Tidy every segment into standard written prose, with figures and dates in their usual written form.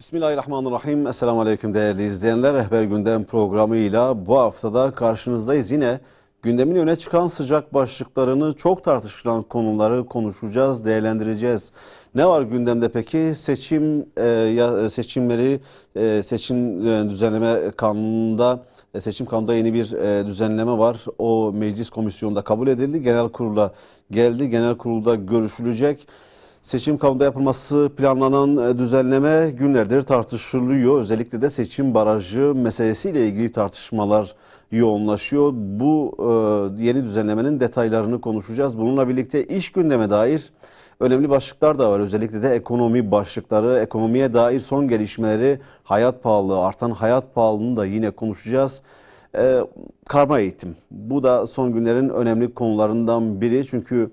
Bismillahirrahmanirrahim. Esselamu Aleyküm değerli izleyenler. Rehber Gündem programıyla bu haftada karşınızdayız. Yine gündemin öne çıkan sıcak başlıklarını, çok tartışılan konuları konuşacağız, değerlendireceğiz. Ne var gündemde peki? Seçim düzenleme kanununda, seçim kanununda yeni bir düzenleme var. O meclis komisyonunda kabul edildi. Genel kurula geldi. Genel kurulda görüşülecek. Seçim kanununda yapılması planlanan düzenleme günlerdir tartışılıyor. Özellikle de seçim barajı meselesiyle ilgili tartışmalar yoğunlaşıyor. Bu yeni düzenlemenin detaylarını konuşacağız. Bununla birlikte iş gündeme dair önemli başlıklar da var. Özellikle de ekonomi başlıkları, ekonomiye dair son gelişmeleri, hayat pahalılığı, artan hayat pahalılığını da yine konuşacağız. Karma eğitim. Bu da son günlerin önemli konularından biri. Çünkü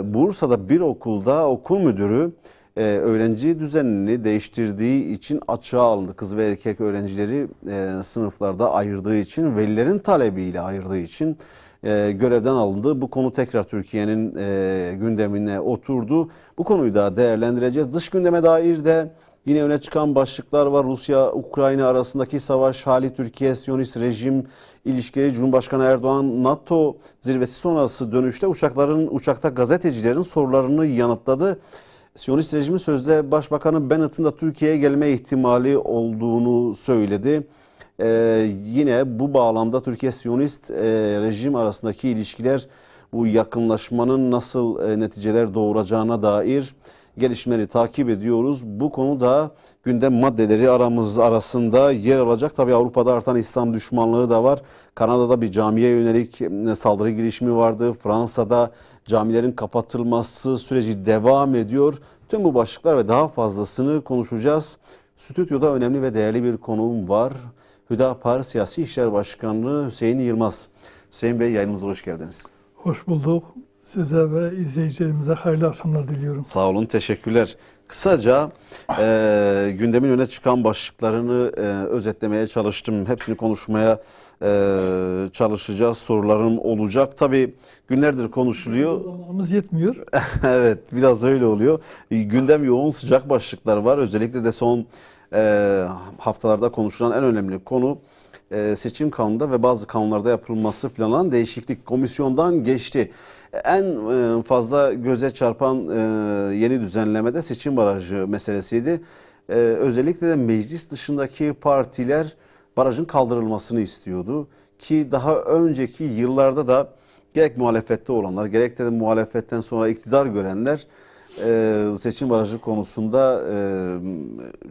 Bursa'da bir okulda okul müdürü öğrenci düzenini değiştirdiği için açığa alındı. Kız ve erkek öğrencileri sınıflarda ayırdığı için, velilerin talebiyle ayırdığı için görevden alındı. Bu konu tekrar Türkiye'nin gündemine oturdu. Bu konuyu da değerlendireceğiz. Dış gündeme dair de yine öne çıkan başlıklar var. Rusya-Ukrayna arasındaki savaş hali, Türkiye-Siyonist rejim ilişkileri, Cumhurbaşkanı Erdoğan NATO zirvesi sonrası dönüşte uçakta gazetecilerin sorularını yanıtladı. Siyonist rejimin sözde Başbakanı Bennett'ın da Türkiye'ye gelme ihtimali olduğunu söyledi. Yine bu bağlamda Türkiye-Siyonist rejim arasındaki ilişkiler, bu yakınlaşmanın nasıl neticeler doğuracağına dair gelişmeleri takip ediyoruz. Bu konu da gündem maddeleri arasında yer alacak. Tabii Avrupa'da artan İslam düşmanlığı da var. Kanada'da bir camiye yönelik saldırı girişimi vardı. Fransa'da camilerin kapatılması süreci devam ediyor. Tüm bu başlıklar ve daha fazlasını konuşacağız. Stüdyoda önemli ve değerli bir konuğum var. Hüdapar Siyasi İşler Başkanı Hüseyin Yılmaz. Hüseyin Bey, yayınımıza hoş geldiniz. Hoş bulduk. Size ve izleyicilerimize hayırlı akşamlar diliyorum. Sağ olun, teşekkürler. Kısaca gündemin öne çıkan başlıklarını özetlemeye çalıştım. Hepsini konuşmaya çalışacağız. Sorularım olacak. Tabii günlerdir konuşuluyor. Zamanımız yetmiyor. Evet, biraz öyle oluyor. Gündem yoğun, sıcak başlıklar var. Özellikle de son haftalarda konuşulan en önemli konu seçim kanununda ve bazı kanunlarda yapılması planlanan değişiklik. Komisyondan geçti. En fazla göze çarpan yeni düzenlemede seçim barajı meselesiydi. Özellikle de meclis dışındaki partiler barajın kaldırılmasını istiyordu. Ki daha önceki yıllarda da gerek muhalefette olanlar, gerek de muhalefetten sonra iktidar görenler seçim barajı konusunda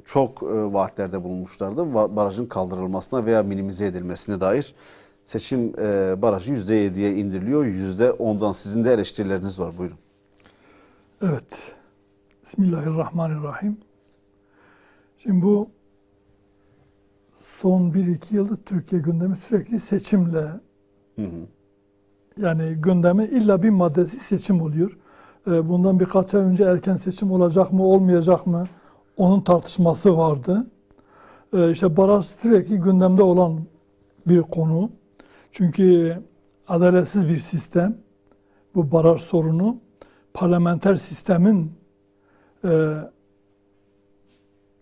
çok vaatlerde bulunmuşlardı. Barajın kaldırılmasına veya minimize edilmesine dair. Seçim barajı %7'ye indiriliyor. %10'dan sizin de eleştirileriniz var. Buyurun. Evet. Bismillahirrahmanirrahim. Şimdi bu son 1-2 yıldır Türkiye gündemi sürekli seçimle, yani gündemin illa bir maddesi seçim oluyor. Bundan birkaç ay önce erken seçim olacak mı, olmayacak mı? Onun tartışması vardı. İşte baraj sürekli gündemde olan bir konu. Çünkü adaletsiz bir sistem, bu baraj sorunu, parlamenter sistemin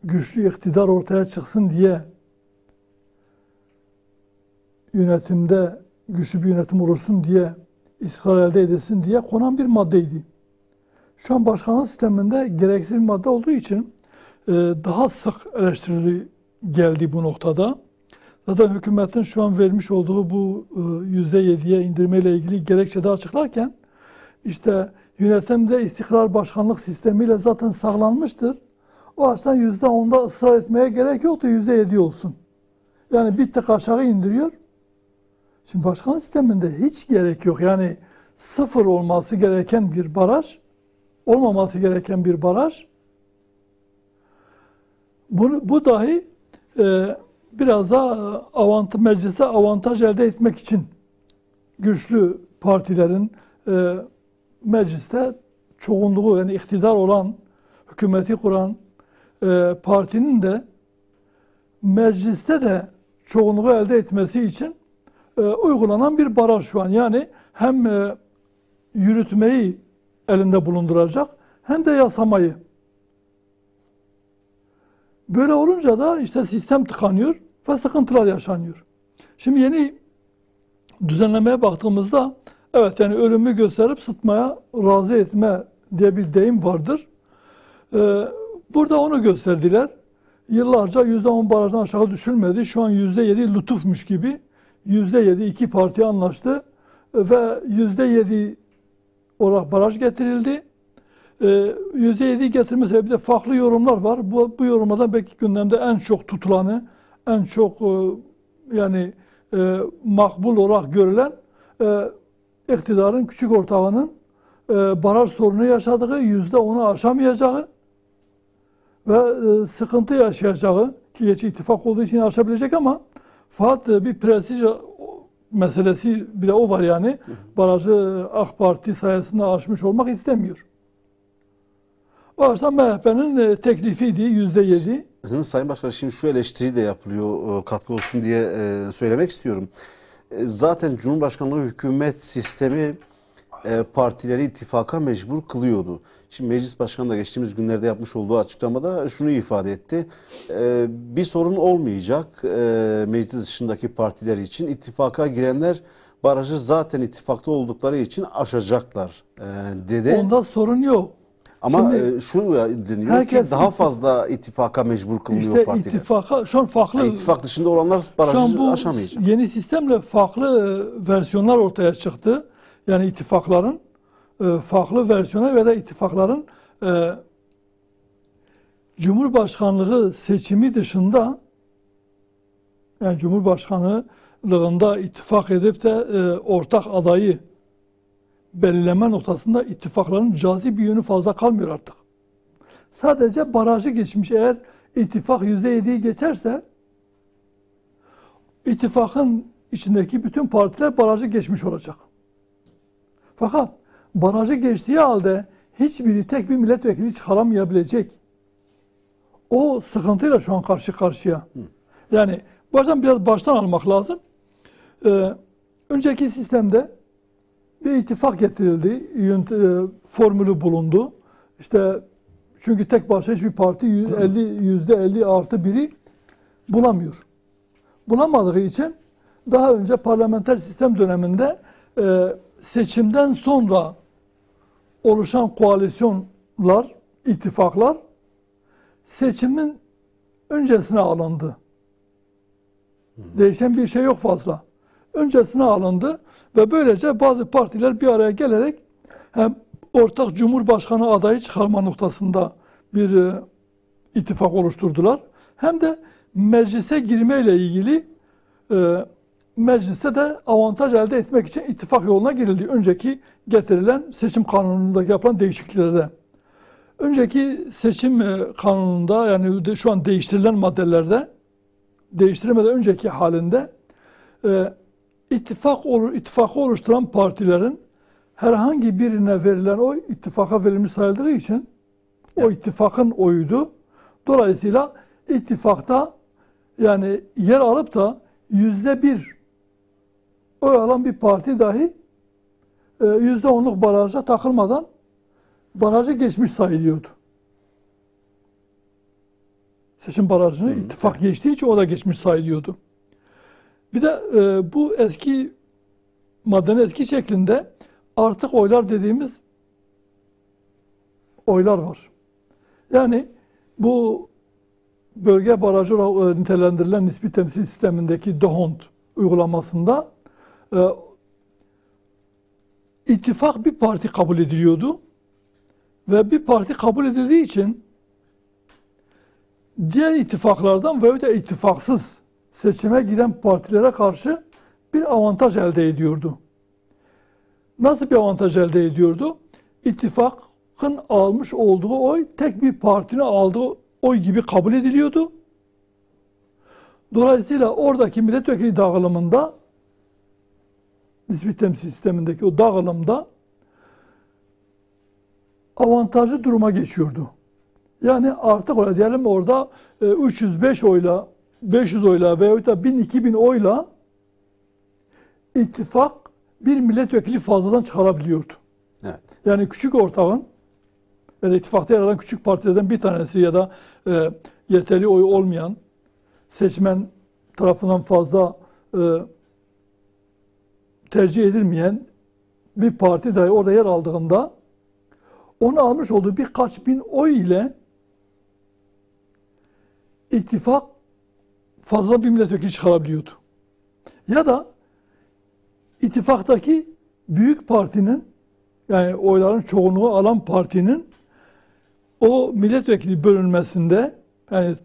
güçlü iktidar ortaya çıksın diye, yönetimde güçlü bir yönetim olursun diye, istikrar elde edilsin diye konan bir maddeydi. Şu an başkanlık sisteminde gereksiz bir madde olduğu için daha sık eleştiri geldi bu noktada. Zaten hükümetin şu an vermiş olduğu bu %7'ye indirmeyle ilgili gerekçede açıklarken işte yönetimde istikrar başkanlık sistemiyle zaten sağlanmıştır. O açıdan %10'da ısrar etmeye gerek yoktu, %7 olsun. Yani bir tık aşağı indiriyor. Şimdi başkanlık sisteminde hiç gerek yok. Yani sıfır olması gereken bir baraj, olmaması gereken bir baraj. Bu dahi biraz da meclise avantaj elde etmek için güçlü partilerin mecliste çoğunluğu, yani iktidar olan, hükümeti kuran partinin de mecliste de çoğunluğu elde etmesi için uygulanan bir baraj şu an. Yani hem yürütmeyi elinde bulunduracak hem de yasamayı. Böyle olunca da işte sistem tıkanıyor ve sıkıntılar yaşanıyor. Şimdi yeni düzenlemeye baktığımızda evet yani ölümü gösterip sıtmaya razı etme diye bir deyim vardır. Burada onu gösterdiler. Yıllarca %10 barajdan aşağı düşülmedi. Şu an %7 lütufmuş gibi. %7 iki parti anlaştı ve %7 olarak baraj getirildi. %7'yi getirme sebebi de farklı yorumlar var. Bu yorumlardan belki gündemde en çok tutulanı, en çok makbul olarak görülen iktidarın küçük ortağının baraj sorunu yaşadığı, %10'u aşamayacağı ve sıkıntı yaşayacağı, ki geç ittifak olduğu için aşabilecek ama fakat bir prestij meselesi bir de o var yani. Barajı AK Parti sayesinde aşmış olmak istemiyor. O açıdan MHP'nin teklifiydi %7. Sayın Başkan, şimdi şu eleştiri de yapılıyor, katkı olsun diye söylemek istiyorum. Zaten Cumhurbaşkanlığı hükümet sistemi partileri ittifaka mecbur kılıyordu. Şimdi Meclis Başkanı da geçtiğimiz günlerde yapmış olduğu açıklamada şunu ifade etti. Bir sorun olmayacak meclis dışındaki partiler için. İttifaka girenler barajı zaten ittifakta oldukları için aşacaklar dedi. Onda sorun yok. Ama Şimdi, şu deniyor ki daha fazla ittifaka mecbur kılınıyor işte partiler. İttifaka şu an farklı. Yani ittifak dışında olanlar barajı aşamayacak. Yeni sistemle farklı versiyonlar ortaya çıktı. Yani ittifakların farklı versiyonu ve de ittifakların Cumhurbaşkanlığı seçimi dışında, yani Cumhurbaşkanlığında ittifak edip de ortak adayı belirleme noktasında ittifakların cazip bir yönü fazla kalmıyor artık. Sadece barajı geçmiş, eğer ittifak %7'yi geçerse ittifakın içindeki bütün partiler barajı geçmiş olacak. Fakat barajı geçtiği halde hiçbiri tek bir milletvekili çıkaramayabilecek. O sıkıntıyla şu an karşı karşıya. Yani biraz baştan almak lazım. Önceki sistemde bir ittifak getirildi, formülü bulundu. İşte çünkü tek başına hiçbir parti %50 artı biri bulamıyor. Bulamadığı için daha önce parlamenter sistem döneminde seçimden sonra oluşan koalisyonlar, ittifaklar seçimin öncesine alındı. Değişen bir şey yok fazla. Öncesine alındı ve böylece bazı partiler bir araya gelerek hem ortak Cumhurbaşkanı adayı çıkarma noktasında bir ittifak oluşturdular. Hem de meclise girmeyle ilgili mecliste de avantaj elde etmek için ittifak yoluna girildi. Önceki getirilen seçim kanunundaki yapılan değişikliklerde. Önceki seçim kanununda, yani şu an değiştirilen maddelerde, değiştirmeden önceki halinde ittifakı oluşturan partilerin herhangi birine verilen oy ittifaka verilmiş sayıldığı için o ittifakın oyuydu. Dolayısıyla ittifakta yani yer alıp da %1 oy alan bir parti dahi %10'luk baraja takılmadan barajı geçmiş sayılıyordu. Seçim barajını ittifak geçtiği için o da geçmiş sayılıyordu. Bir de bu eski maddenin eski şeklinde artık oylar dediğimiz oylar var. Yani bu bölge barajı olarak nitelendirilen nispi temsil sistemindeki DOHONT uygulamasında ittifak bir parti kabul ediliyordu ve bir parti kabul edildiği için diğer ittifaklardan ve de ittifaksız seçime giren partilere karşı bir avantaj elde ediyordu. Nasıl bir avantaj elde ediyordu? İttifakın almış olduğu oy tek bir partinin aldığı oy gibi kabul ediliyordu. Dolayısıyla oradaki milletvekili dağılımında, nispi temsil sistemindeki o dağılımda avantajlı duruma geçiyordu. Yani artık öyle diyelim, orada 305 oyla, 500 oyla veyahut da 1000-2000 oyla ittifak bir milletvekili fazladan çıkarabiliyordu. Evet. Yani küçük ortağın, yani ittifakta yer alan küçük partilerden bir tanesi ya da yeterli oy olmayan, seçmen tarafından fazla tercih edilmeyen bir parti dahi orada yer aldığında onun almış olduğu birkaç bin oy ile ittifak fazla bir milletvekili çıkarabiliyordu. Ya da ittifaktaki büyük partinin, yani oyların çoğunluğu alan partinin o milletvekili bölünmesinde, yani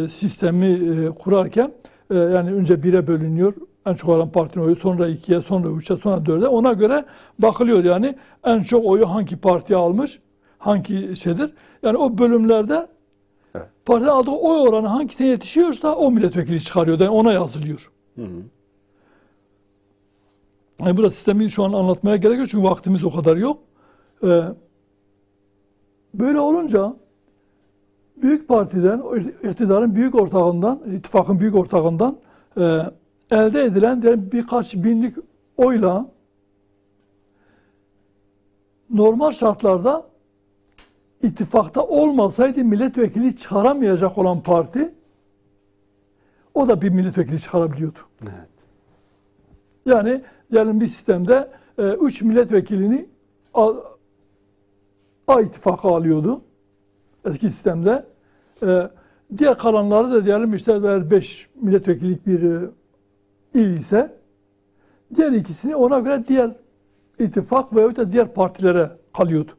sistemi kurarken yani önce 1'e bölünüyor. En çok alan partinin oyu, sonra 2'ye, sonra 3'e, sonra 4'e. Ona göre bakılıyor yani en çok oyu hangi parti almış, hangi şeydir. Yani o bölümlerde Evet. partinin aldığı oy oranı hangisine yetişiyorsa o milletvekili çıkarıyor. Yani ona yazılıyor. Hı hı. Yani burada sistemi şu an anlatmaya gerek yok çünkü vaktimiz o kadar yok. Böyle olunca büyük partiden, iktidarın büyük ortağından, ittifakın büyük ortağından elde edilen birkaç binlik oyla normal şartlarda ittifakta olmasaydı milletvekili çıkaramayacak olan parti o da bir milletvekili çıkarabiliyordu. Evet. Yani diyelim bir sistemde 3 milletvekilini A ittifakı alıyordu eski sistemde. Diğer kalanları da diyelim işte eğer 5 milletvekillik bir il ise diğer ikisini ona göre diğer ittifak veyahut da diğer partilere kalıyordu.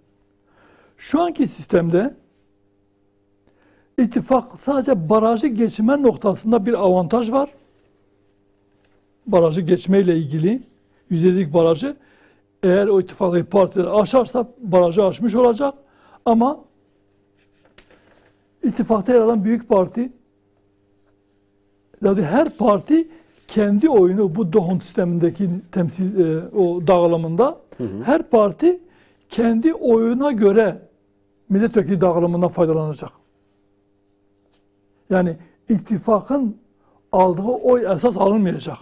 Şu anki sistemde ittifak sadece barajı geçme noktasında bir avantaj var. Barajı geçmeyle ilgili %'lik barajı eğer o ittifaktaki partiler aşarsa barajı aşmış olacak ama ittifakta yer alan büyük parti yani her parti kendi oyunu bu D'Hondt sistemindeki temsil o dağılımında her parti kendi oyuna göre milletvekili dağılımından faydalanacak. Yani ittifakın aldığı oy esas alınmayacak.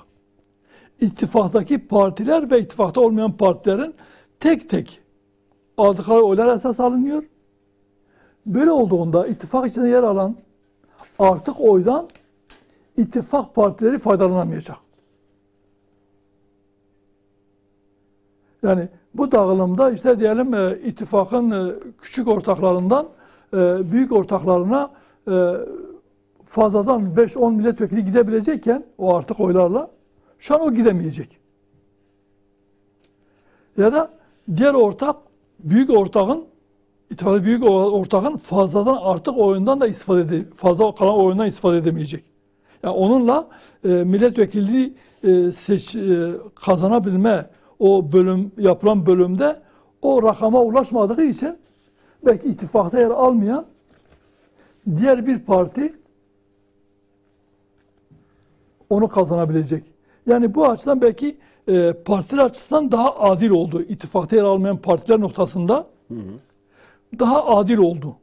İttifaktaki partiler ve ittifakta olmayan partilerin tek tek aldıkları oylar esas alınıyor. Böyle olduğunda ittifak içinde yer alan artık oydan ittifak partileri faydalanamayacak. Yani bu dağılımda işte diyelim ittifakın küçük ortaklarından büyük ortaklarına fazladan 5-10 milletvekili gidebilecekken o artık oylarla şu an o gidemeyecek. Ya da diğer ortak büyük ortağın ittifakta büyük ortağın fazladan artık oyundan da fazla kalan oyundan istifade edemeyecek. Yani onunla milletvekilliği kazanabilme o yapılan bölümde o rakama ulaşmadığı için belki ittifakta yer almayan diğer bir parti onu kazanabilecek. Yani bu açıdan belki partiler açısından daha adil oldu. İttifakta yer almayan partiler noktasında daha adil oldu.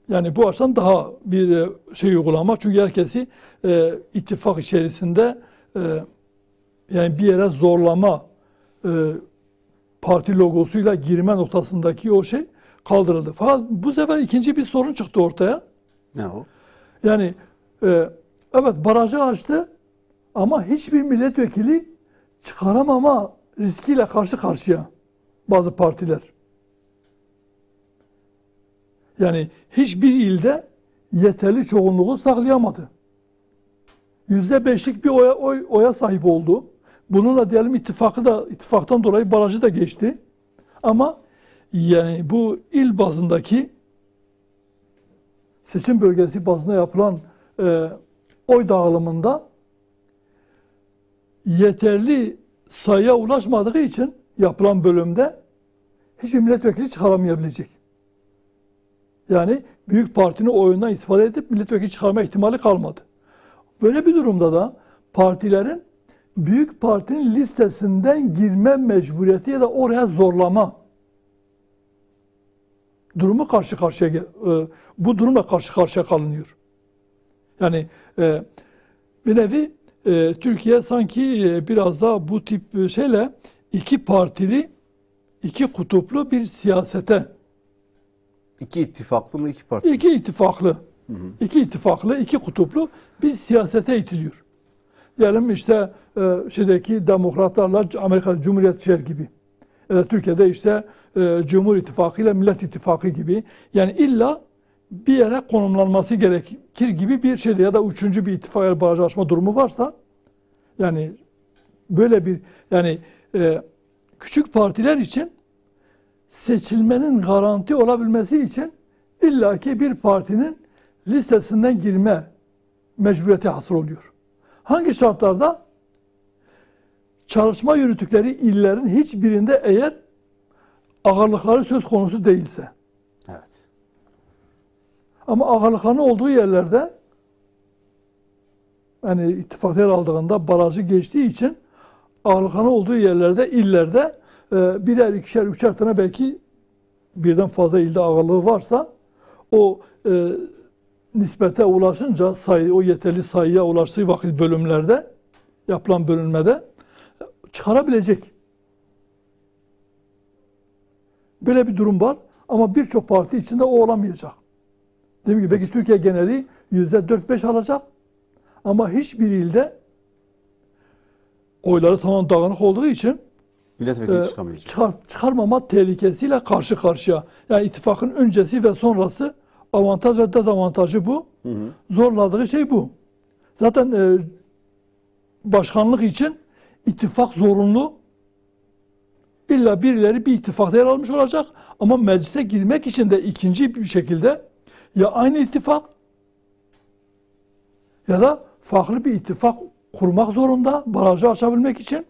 Yani bu açıdan daha bir uygulama. Çünkü herkesi ittifak içerisinde yani bir yere zorlama parti logosuyla girme noktasındaki o şey kaldırıldı. Fakat bu sefer ikinci bir sorun çıktı ortaya. Ne o? Yani evet barajı açtı ama hiçbir milletvekili çıkaramama riskiyle karşı karşıya bazı partiler. Yani hiçbir ilde yeterli çoğunluğu saklayamadı. %5'lik bir oya sahip oldu. Bununla diyelim ittifaktan dolayı barajı da geçti. Ama yani bu il bazındaki seçim bölgesi bazında yapılan oy dağılımında yeterli sayıya ulaşmadığı için yapılan bölümde hiçbir milletvekili çıkaramayabilecek. Yani büyük partinin oyundan istifade edip milletvekili çıkarma ihtimali kalmadı. Böyle bir durumda da partilerin büyük partinin listesinden girme mecburiyeti ya da oraya zorlama durumu bu durumla karşı karşıya kalınıyor. Yani bir nevi Türkiye sanki biraz daha bu tip şeyle iki partili, iki kutuplu bir siyasete İki ittifaklı mı, iki parti? İki ittifaklı, iki ittifaklı, iki kutuplu bir siyasete itiliyor. Diyelim işte şeydeki demokratlarla Amerika Cumhuriyetçiler gibi. Türkiye'de işte Cumhur İttifakı ile Millet İttifakı gibi. Yani illa bir yere konumlanması gerekir gibi bir şeyde ya da üçüncü bir ittifak baraj açma durumu varsa yani böyle bir yani küçük partiler için seçilmenin garanti olabilmesi için illaki bir partinin listesinden girme mecburiyeti hasıl oluyor. Hangi şartlarda? Çalışma yürüttükleri illerin hiçbirinde eğer ağırlıkları söz konusu değilse. Evet. Ama ağırlıkların olduğu yerlerde yani ittifak yer aldığında barajı geçtiği için ağırlıkların olduğu yerlerde, illerde birer, ikişer, üçer tane belki birden fazla ilde ağırlığı varsa o nispete ulaşınca o yeterli sayıya ulaştığı vakit bölümlerde yapılan bölünmede çıkarabilecek. Böyle bir durum var ama birçok parti içinde o olamayacak. Dediğim gibi belki Türkiye geneli %4-5 alacak ama hiçbir ilde oyları tamam dağınık olduğu için Milletvekili çıkamayacak. Çıkarmama tehlikesiyle karşı karşıya. Yani ittifakın öncesi ve sonrası avantaj ve dezavantajı bu. Zorladığı şey bu. Zaten başkanlık için ittifak zorunlu. İlla birileri bir ittifakta yer almış olacak. Ama meclise girmek için de ikinci bir şekilde ya aynı ittifak ya da farklı bir ittifak kurmak zorunda barajı aşabilmek için.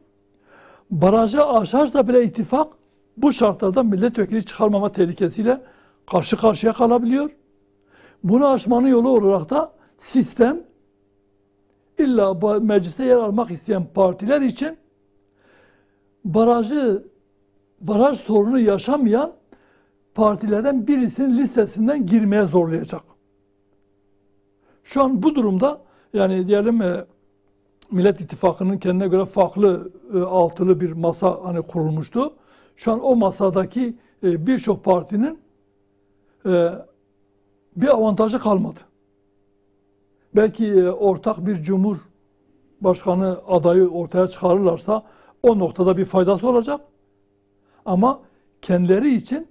Barajı aşarsa bile ittifak bu şartlarda milletvekili çıkarmama tehlikesiyle karşı karşıya kalabiliyor. Bunu aşmanın yolu olarak da sistem illa mecliste yer almak isteyen partiler için baraj sorunu yaşamayan partilerden birisinin listesinden girmeye zorlayacak. Şu an bu durumda yani diyelim Millet İttifakı'nın kendine göre farklı altılı bir masa hani kurulmuştu. Şu an o masadaki birçok partinin bir avantajı kalmadı. Belki ortak bir cumhurbaşkanı adayı ortaya çıkarırlarsa o noktada bir faydası olacak. Ama kendileri için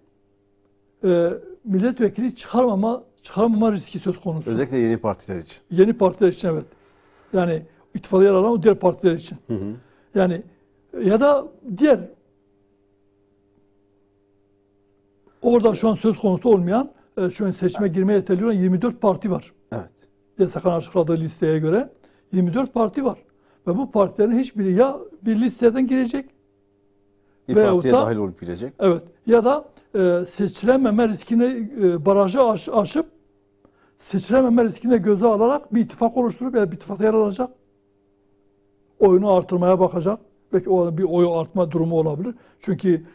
milletvekili çıkarmama riski söz konusu. Özellikle yeni partiler için. Yeni partiler için evet. Yani ittifakta yer alan o diğer partiler için. Yani ya da diğer orada şu an söz konusu olmayan şu an seçime girmeye yeterli olan 24 parti var. Evet. YSK'nın açıkladığı listeye göre 24 parti var. Ve bu partilerin hiçbiri ya bir listeden girecek Bir partiye dahil olup girecek. Evet. Ya da seçilememe riskini barajı aşıp seçilememe riskine göze alarak bir ittifak oluşturup ya bir ittifakta yer alacak. Oyunu artırmaya bakacak. Belki o bir oyu artma durumu olabilir. Çünkü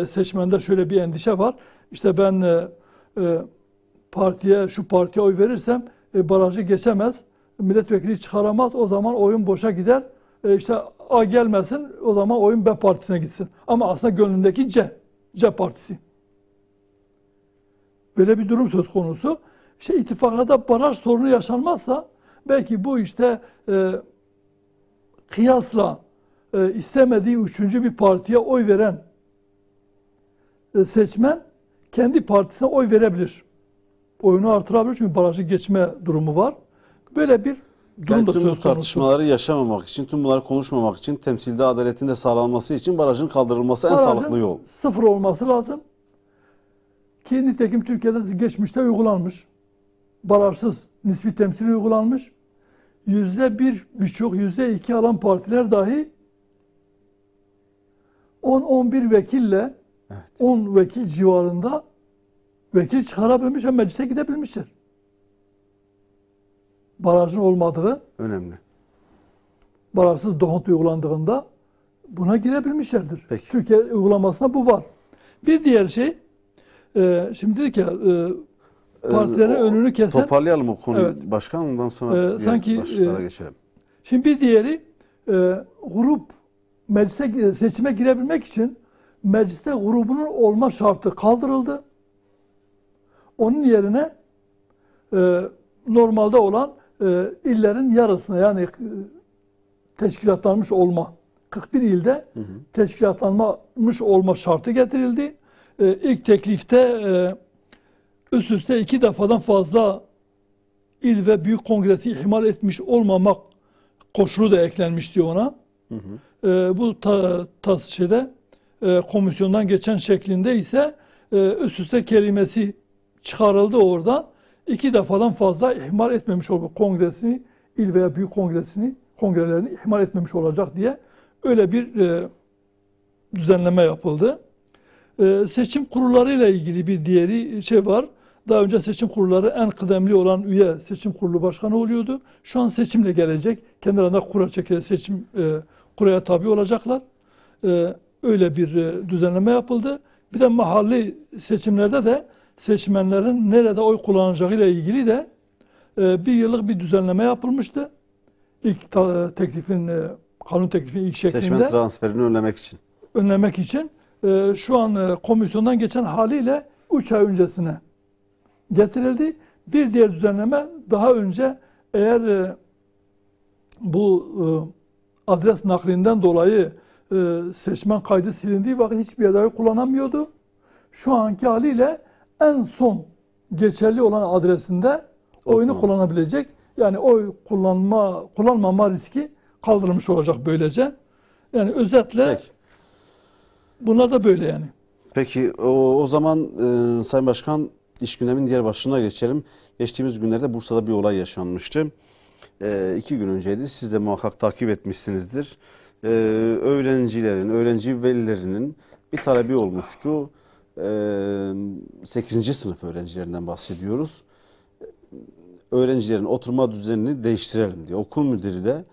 seçmende şöyle bir endişe var. İşte ben şu partiye oy verirsem barajı geçemez. Milletvekili çıkaramaz. O zaman oyun boşa gider. İşte A gelmesin. O zaman oyun B partisine gitsin. Ama aslında gönlündeki C partisi. Böyle bir durum söz konusu. İşte ittifaklarda baraj sorunu yaşanmazsa belki bu işte kıyasla istemediği üçüncü bir partiye oy veren seçmen kendi partisine oy verebilir. Oyunu artırabilir çünkü barajı geçme durumu var. Böyle bir durum da söz Tüm bu konusu. tartışmaları yaşamamak için, tüm bunları konuşmamak için, temsilde adaletin de sağlanması için barajın kaldırılması en Barajın sağlıklı yol. Sıfır olması lazım. Ki nitekim Türkiye'de geçmişte uygulanmış. Barajsız nispi temsil uygulanmış. Birçok %2 alan partiler dahi 10-11 vekille 10 vekil civarında vekil çıkarabilmiş ve meclise gidebilmişler. Barajın olmadığı, Önemli. barajsız dohont uygulandığında buna girebilmişlerdir. Peki. Türkiye uygulamasında bu var. Bir diğer şey, şimdi dedik ya, partilerin önünü kesen... Toparlayalım o konuyu. Evet. Başkan ondan sonra sanki başlıklara geçelim. Şimdi bir diğeri grup meclise seçime girebilmek için mecliste grubunun olma şartı kaldırıldı. Onun yerine normalde olan illerin yarısına, yani teşkilatlanmış olma, 41 ilde teşkilatlanmış olma şartı getirildi. İlk teklifte üst üste 2 defadan fazla il ve büyük kongresi ihmal etmiş olmamak koşulu da eklenmişti ona. Bu komisyondan geçen şeklinde ise üst üste kelimesi çıkarıldı oradan. 2 defadan fazla ihmal etmemiş olmak, kongresini, il veya büyük kongrelerini ihmal etmemiş olacak diye öyle bir düzenleme yapıldı. Seçim kurullarıyla ilgili bir diğeri var. Daha önce seçim kurulları en kıdemli olan üye seçim kurulu başkanı oluyordu. Şu an seçimle gelecek. Kendi aralarında kura çekilerek kuraya tabi olacaklar. Öyle bir düzenleme yapıldı. Bir de mahalli seçimlerde de seçmenlerin nerede oy kullanacağıyla ilgili de bir yıllık bir düzenleme yapılmıştı. İlk kanun teklifinin ilk şeklinde. Seçmen transferini önlemek için. Şu an komisyondan geçen haliyle 3 ay öncesine getirildi. Bir diğer düzenleme, daha önce eğer bu adres naklinden dolayı seçmen kaydı silindiği vakit hiçbir yerde oy kullanamıyordu. Şu anki haliyle en son geçerli olan adresinde oyunu kullanabilecek. Yani oy kullanmama riski kaldırılmış olacak böylece. Yani özetle bunlar da böyle yani. Peki o zaman Sayın Başkan, iş gündemin diğer başlığına geçelim. Geçtiğimiz günlerde Bursa'da bir olay yaşanmıştı. 2 gün önceydi. Siz de muhakkak takip etmişsinizdir. Öğrenci velilerinin bir talebi olmuştu. 8. sınıf öğrencilerinden bahsediyoruz. Öğrencilerin oturma düzenini değiştirelim diye. Okul müdürü de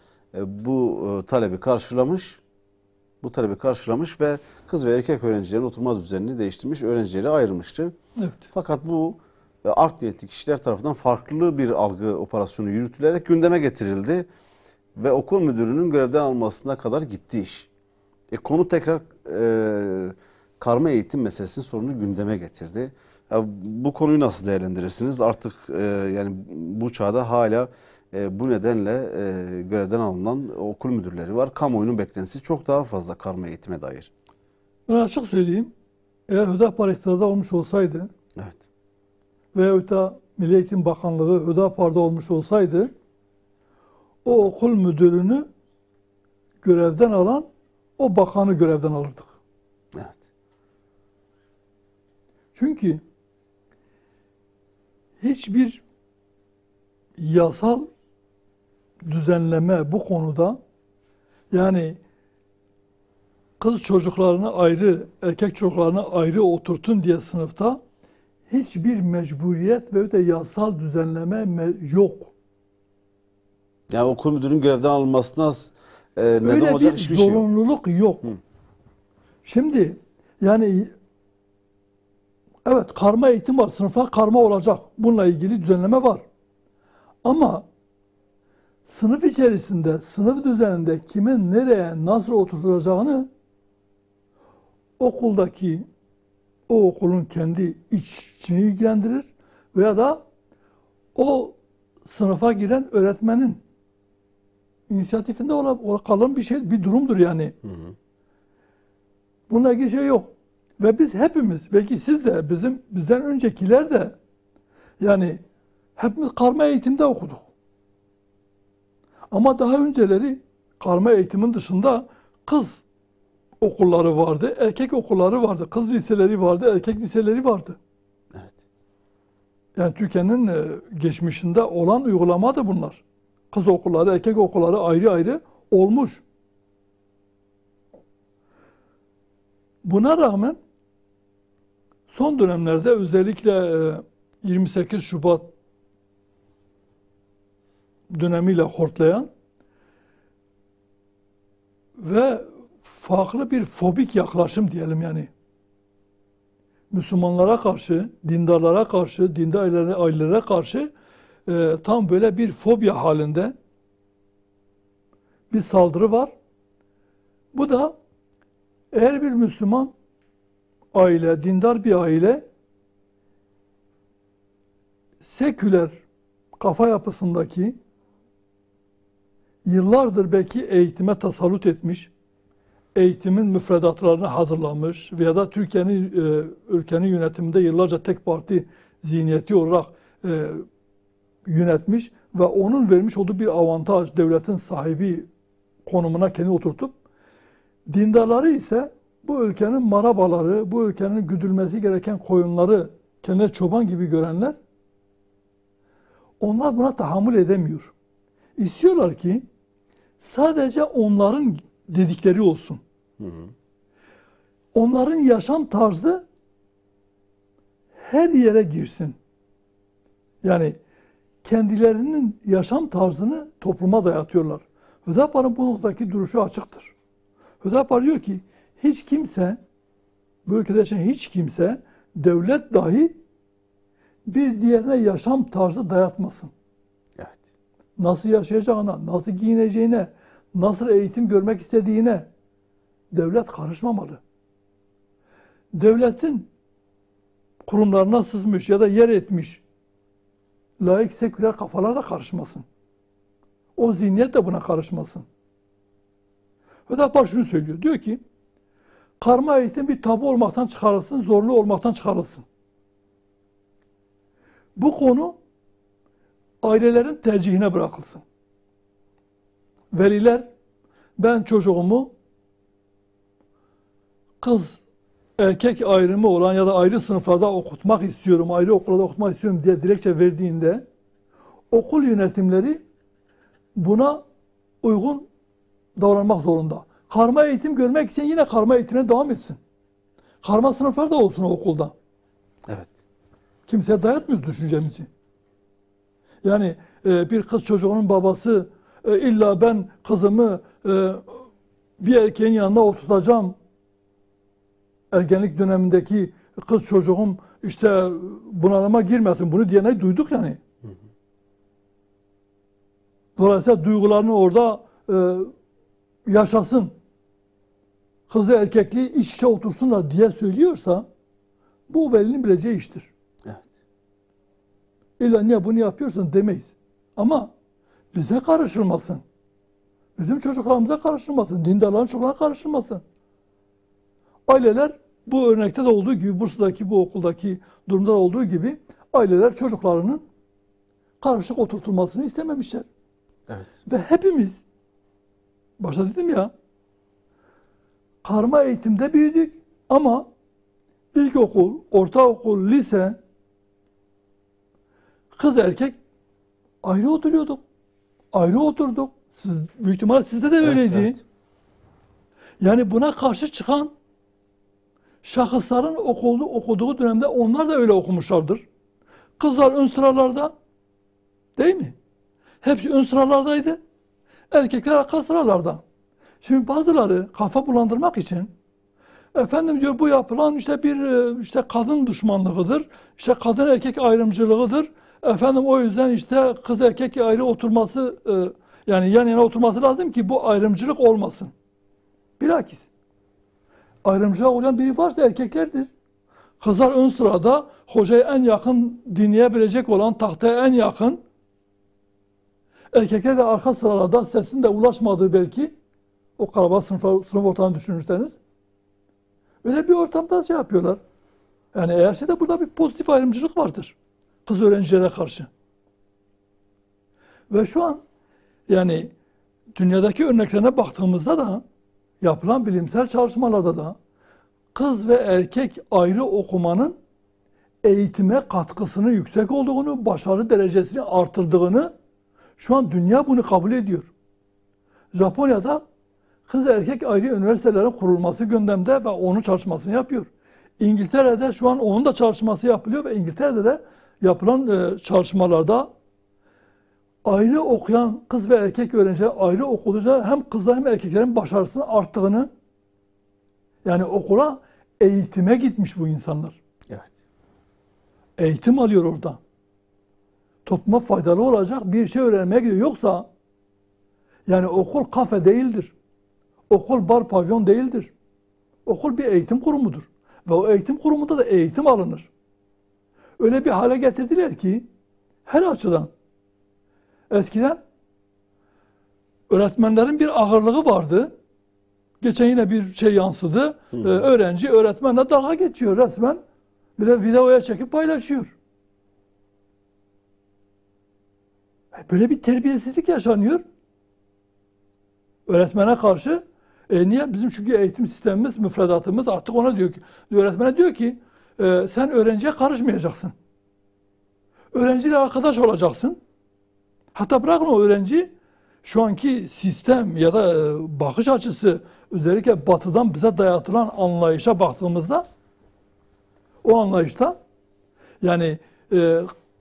bu talebi karşılamış ve kız ve erkek öğrencilerin oturma düzenini değiştirmiş, öğrencileri ayırmıştı. Evet. Fakat bu art niyetli kişiler tarafından farklı bir algı operasyonu yürütülerek gündeme getirildi ve okul müdürünün görevden almasına kadar gitti iş. Konu tekrar karma eğitim meselesinin sorunu gündeme getirdi. Bu konuyu nasıl değerlendirirsiniz? Artık yani bu çağda hala bu nedenle görevden alınan okul müdürleri var. Kamuoyunun beklentisi çok daha fazla karma eğitime dair. Ben açık söyleyeyim. Eğer Hüdapar iktidarda olmuş olsaydı, evet, veyahut da Milli Eğitim Bakanlığı Hüdapar'da olmuş olsaydı, o okul müdürünü görevden alan o bakanı görevden alırdık. Evet. Çünkü hiçbir yasal düzenleme bu konuda, yani kız çocuklarını ayrı, erkek çocuklarını ayrı oturtun diye sınıfta hiçbir mecburiyet ve de yasal düzenleme yok. Yani okul müdürünün görevden alınmasına neden olacak hiçbir şey yok. Öyle bir zorunluluk yok. Şimdi yani evet, karma eğitim var. Sınıflar karma olacak. Bununla ilgili düzenleme var. Ama sınıf içerisinde, sınıf düzeninde kimin nereye, nasıl oturtulacağını okuldaki, o okulun kendi içini ilgilendirir veya da o sınıfa giren öğretmenin inisiyatifinde kalan bir durumdur yani. Bununla ilgili şey yok. Ve biz hepimiz, belki siz de, bizden öncekiler de, yani hepimiz karma eğitimde okuduk. Ama daha önceleri karma eğitimin dışında kız okulları vardı, erkek okulları vardı, kız liseleri vardı, erkek liseleri vardı. Evet. Yani Türkiye'nin geçmişinde olan uygulamadır bunlar. Kız okulları, erkek okulları ayrı ayrı olmuş. Buna rağmen son dönemlerde özellikle 28 Şubat dönemiyle hortlayan ve farklı bir fobik yaklaşım diyelim yani. Müslümanlara karşı, dindarlara karşı, dindar ailelere karşı tam böyle bir fobya halinde bir saldırı var. Bu da eğer bir Müslüman aile, dindar bir aile seküler kafa yapısındaki yıllardır belki eğitime tasallut etmiş, eğitimin müfredatlarını hazırlamış veya da Türkiye'nin ülkenin yönetiminde yıllarca tek parti zihniyeti olarak yönetmiş ve onun vermiş olduğu bir avantaj, devletin sahibi konumuna kendini oturtup, dindarları ise bu ülkenin marabaları, bu ülkenin güdülmesi gereken koyunları kendine çoban gibi görenler, onlar buna tahammül edemiyor. İstiyorlar ki sadece onların dedikleri olsun. Onların yaşam tarzı her yere girsin. Yani kendilerinin yaşam tarzını topluma dayatıyorlar. Hüdapar'ın bu noktadaki duruşu açıktır. Hüdapar diyor ki hiç kimse, bu ülkede yaşayan hiç kimse, devlet dahi bir diğerine yaşam tarzı dayatmasın. Evet. Nasıl yaşayacağına, nasıl giyineceğine, nasıl eğitim görmek istediğine devlet karışmamalı. Devletin kurumlarına sızmış ya da yer etmiş laik seküler kafalar da karışmasın. O zihniyet de buna karışmasın. Hüdapar şunu söylüyor. Diyor ki karma eğitim bir tabu olmaktan çıkarılsın, zorunlu olmaktan çıkarılsın. Bu konu ailelerin tercihine bırakılsın. Veliler ben çocuğumu kız erkek ayrımı olan ya da ayrı sınıflarda okutmak istiyorum, ayrı okulda okutmak istiyorum diye dilekçe verdiğinde okul yönetimleri buna uygun davranmak zorunda. Karma eğitim görmek için yine karma eğitimine devam etsin. Karma sınıflar da olsun o okulda. Evet. Kimseye dayatmıyoruz düşüncemizi. Yani bir kız çocuğunun babası illa ben kızımı bir erkeğin yanına oturtacağım. Ergenlik dönemindeki kız çocuğum işte bunalıma girmesin. Bunu diyene duyduk yani. Dolayısıyla duygularını orada yaşasın. Kızı erkekli iç içe otursunlar diye söylüyorsa bu velinin bileceği iştir. Evet. İlla niye bunu yapıyorsun demeyiz. Ama bize karışılmasın. Bizim çocuklarımıza karışılmasın. Dindarların çocuklarına karışılmasın. Aileler bu örnekte de olduğu gibi, Bursa'daki bu okuldaki durumda olduğu gibi aileler çocuklarının karışık oturtulmasını istememişler. Evet. Ve hepimiz, başta dedim ya, karma eğitimde büyüdük ama ilkokul, ortaokul, lise, kız erkek ayrı oturuyorduk. Ayrı oturduk. Büyük ihtimal sizde de öyleydi. Evet, evet. Yani buna karşı çıkan şahısların okuduğu dönemde onlar da öyle okumuşlardır. Kızlar ön sıralarda, değil mi? Hepsi ön sıralardaydı. Erkekler arka sıralarda. Şimdi bazıları kafa bulandırmak için efendim diyor bu yapılan işte bir işte kadın düşmanlığıdır. İşte kadın erkek ayrımcılığıdır. Efendim o yüzden işte kız erkek ayrı oturması yani yan yana oturması lazım ki bu ayrımcılık olmasın. Bilakis ayrımcılığa uğrayan biri varsa erkeklerdir. Kızlar ön sırada hocayı en yakın dinleyebilecek olan tahtaya en yakın. Erkekler de arka sıralarda sesin de ulaşmadığı belki o kalabalık sınıf ortamını düşünürseniz. Öyle bir ortamda şey yapıyorlar. Yani eğer şeyde burada bir pozitif ayrımcılık vardır. Kız öğrencilere karşı. Ve şu an yani dünyadaki örneklerine baktığımızda da yapılan bilimsel çalışmalarda da kız ve erkek ayrı okumanın eğitime katkısının yüksek olduğunu, başarı derecesini artırdığını şu an dünya bunu kabul ediyor. Japonya'da kız erkek ayrı üniversitelerin kurulması gündemde ve onun çalışmasını yapıyor. İngiltere'de şu an onun da çalışması yapılıyor ve İngiltere'de de yapılan çalışmalarda ayrı okuyan kız ve erkek öğrenciler ayrı okuluca hem kızlar hem erkeklerin başarısının arttığını, yani okula eğitime gitmiş bu insanlar. Evet. Eğitim alıyor orada. Topluma faydalı olacak bir şey öğrenmeye gidiyor. Yoksa yani okul kafe değildir. Okul bar pavyon değildir. Okul bir eğitim kurumudur. Ve o eğitim kurumunda da eğitim alınır. Öyle bir hale getirdiler ki Her açıdan. Eskiden öğretmenlerin bir ağırlığı vardı. Geçen yine bir şey yansıdı. Öğrenci öğretmenle dalga geçiyor resmen. Bir de videoya çekip paylaşıyor. Böyle bir terbiyesizlik yaşanıyor. Öğretmene karşı. Niye? Bizim çünkü eğitim sistemimiz, müfredatımız artık ona diyor ki, öğretmene diyor ki sen öğrenciye karışmayacaksın. Öğrenciyle arkadaş olacaksın. Hatta bırakın o öğrenci, şu anki sistem ya da bakış açısı, özellikle batıdan bize dayatılan anlayışa baktığımızda, o anlayışta yani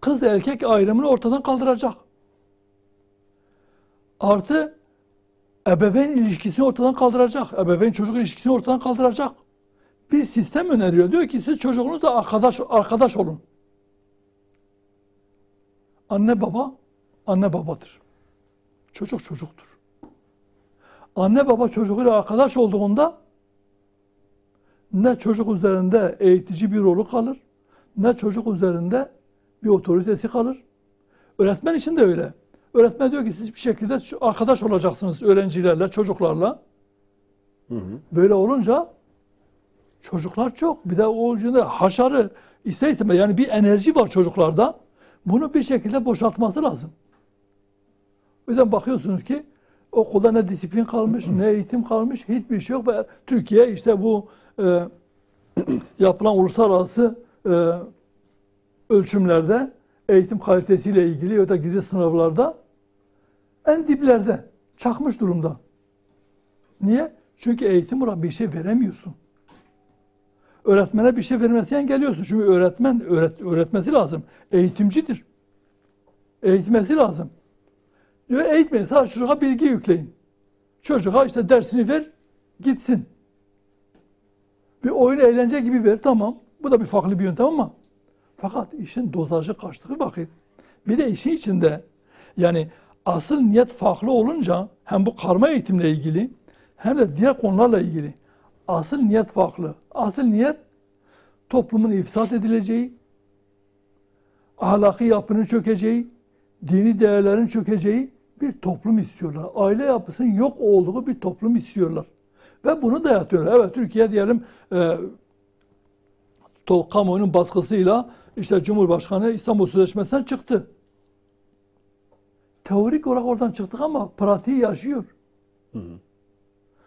kız erkek ayrımını ortadan kaldıracak. Artı ebeveyn ilişkisini ortadan kaldıracak. Ebeveyn çocuk ilişkisini ortadan kaldıracak. Bir sistem öneriyor. Diyor ki siz çocuğunuzla arkadaş olun. Anne baba, anne babadır. Çocuk çocuktur. Anne baba çocuğuyla arkadaş olduğunda ne çocuk üzerinde eğitici bir rolü kalır, ne çocuk üzerinde bir otoritesi kalır. Öğretmen için de öyle. Öğretmen diyor ki siz bir şekilde arkadaş olacaksınız öğrencilerle, çocuklarla. Böyle olunca çocuklar çok. Bir de o yüzden haşarı ister istemez, yani bir enerji var çocuklarda. Bunu bir şekilde boşaltması lazım. O yüzden bakıyorsunuz ki okulda ne disiplin kalmış, ne eğitim kalmış, hiçbir şey yok. Ve Türkiye işte bu yapılan uluslararası ölçümlerde eğitim kalitesiyle ilgili ya da giriş sınavlarda en diplerde, çakmış durumda. Niye? Çünkü eğitim olarak bir şey veremiyorsun. Öğretmene bir şey vermesi engelliyorsun. Çünkü öğretmen öğretmesi lazım. Eğitimcidir. Eğitmesi lazım. Diyor eğitmeyin, sadece çocuğa bilgi yükleyin. Çocuğa işte dersini ver, gitsin. Bir oyun eğlence gibi ver, tamam. Bu da bir farklı bir yöntem ama fakat işin dozajı kaçtığı vakit, bir de işin içinde yani asıl niyet farklı olunca hem bu karma eğitimle ilgili hem de diğer konularla ilgili asıl niyet farklı. Asıl niyet toplumun ifsad edileceği, ahlaki yapının çökeceği, dini değerlerin çökeceği bir toplum istiyorlar. Aile yapısının yok olduğu bir toplum istiyorlar. Ve bunu dayatıyorlar. Evet, Türkiye diyelim kamuoyunun baskısıyla işte Cumhurbaşkanı İstanbul Sözleşmesi'nden çıktı. Teorik olarak oradan çıktık ama pratiği yaşıyor.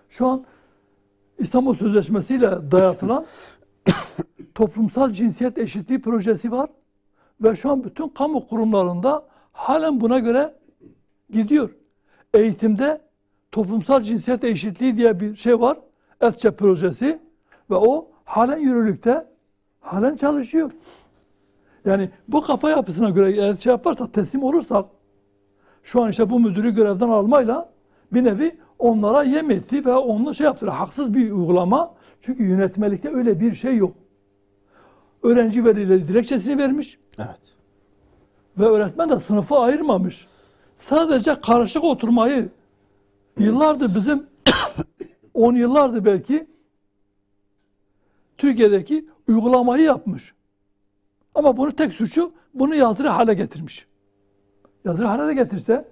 Şu an İstanbul Sözleşmesi ile dayatılan toplumsal cinsiyet eşitliği projesi var. Ve şu an bütün kamu kurumlarında halen buna göre gidiyor. Eğitimde toplumsal cinsiyet eşitliği diye bir şey var. ETÇE projesi. Ve o halen yürürlükte, halen çalışıyor. Yani bu kafa yapısına göre eğer şey yaparsak, teslim olursak, şu an işte bu müdürü görevden almayla bir nevi onlara yem etti ve onunla şey yaptılar. Haksız bir uygulama. Çünkü yönetmelikte öyle bir şey yok. Öğrenci velileri dilekçesini vermiş. Evet. Ve öğretmen de sınıfı ayırmamış. Sadece karışık oturmayı yıllardır bizim 10 yıllardır belki Türkiye'deki uygulamayı yapmış. Ama bunu tek suçu bunu yazılı hale getirmiş. Yazılı hale de getirse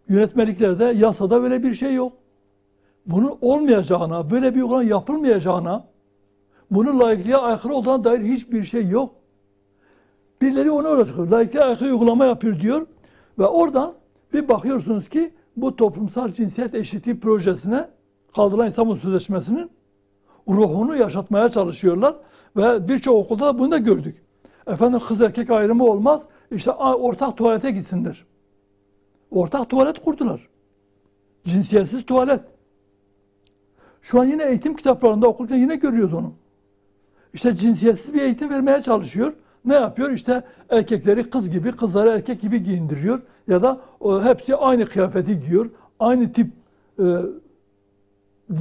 yönetmeliklerde, yasada böyle bir şey yok. Bunun olmayacağına, böyle bir uygulama yapılmayacağına, bunun laikliğe aykırı olduğuna dair hiçbir şey yok. Birileri onu öyle çıkıyor. Laikliğe aykırı uygulama yapıyor diyor. Ve oradan bir bakıyorsunuz ki bu toplumsal cinsiyet eşitliği projesine kaldırılan İstanbul Sözleşmesi'nin ruhunu yaşatmaya çalışıyorlar. Ve birçok okulda da bunu da gördük. Efendim kız erkek ayrımı olmaz. İşte ortak tuvalete gitsinler. Ortak tuvalet kurdular. Cinsiyetsiz tuvalet. Şu an yine eğitim kitaplarında okurken yine görüyoruz onu. İşte cinsiyetsiz bir eğitim vermeye çalışıyor. Ne yapıyor? İşte erkekleri kız gibi, kızları erkek gibi giyindiriyor. Ya da hepsi aynı kıyafeti giyiyor. Aynı tip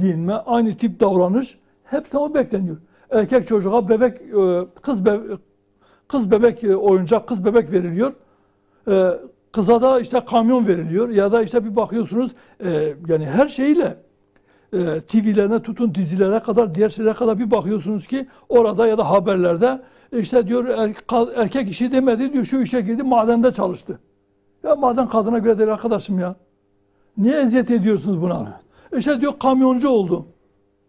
giyinme, aynı tip davranış. Hepsi o bekleniyor. Erkek çocuğa bebek, kız bebek oyuncak, kız bebek veriliyor. Kıza da işte kamyon veriliyor. Ya da işte bir bakıyorsunuz yani her şeyle TV'lerine tutun dizilere kadar, diğer şeylere kadar bir bakıyorsunuz ki orada ya da haberlerde işte diyor erkek işi demedi diyor, şu işe girdi, madende çalıştı. Ya maden kadına göre değil arkadaşım ya. Niye eziyet ediyorsunuz buna? Evet. İşte diyor kamyoncu oldu.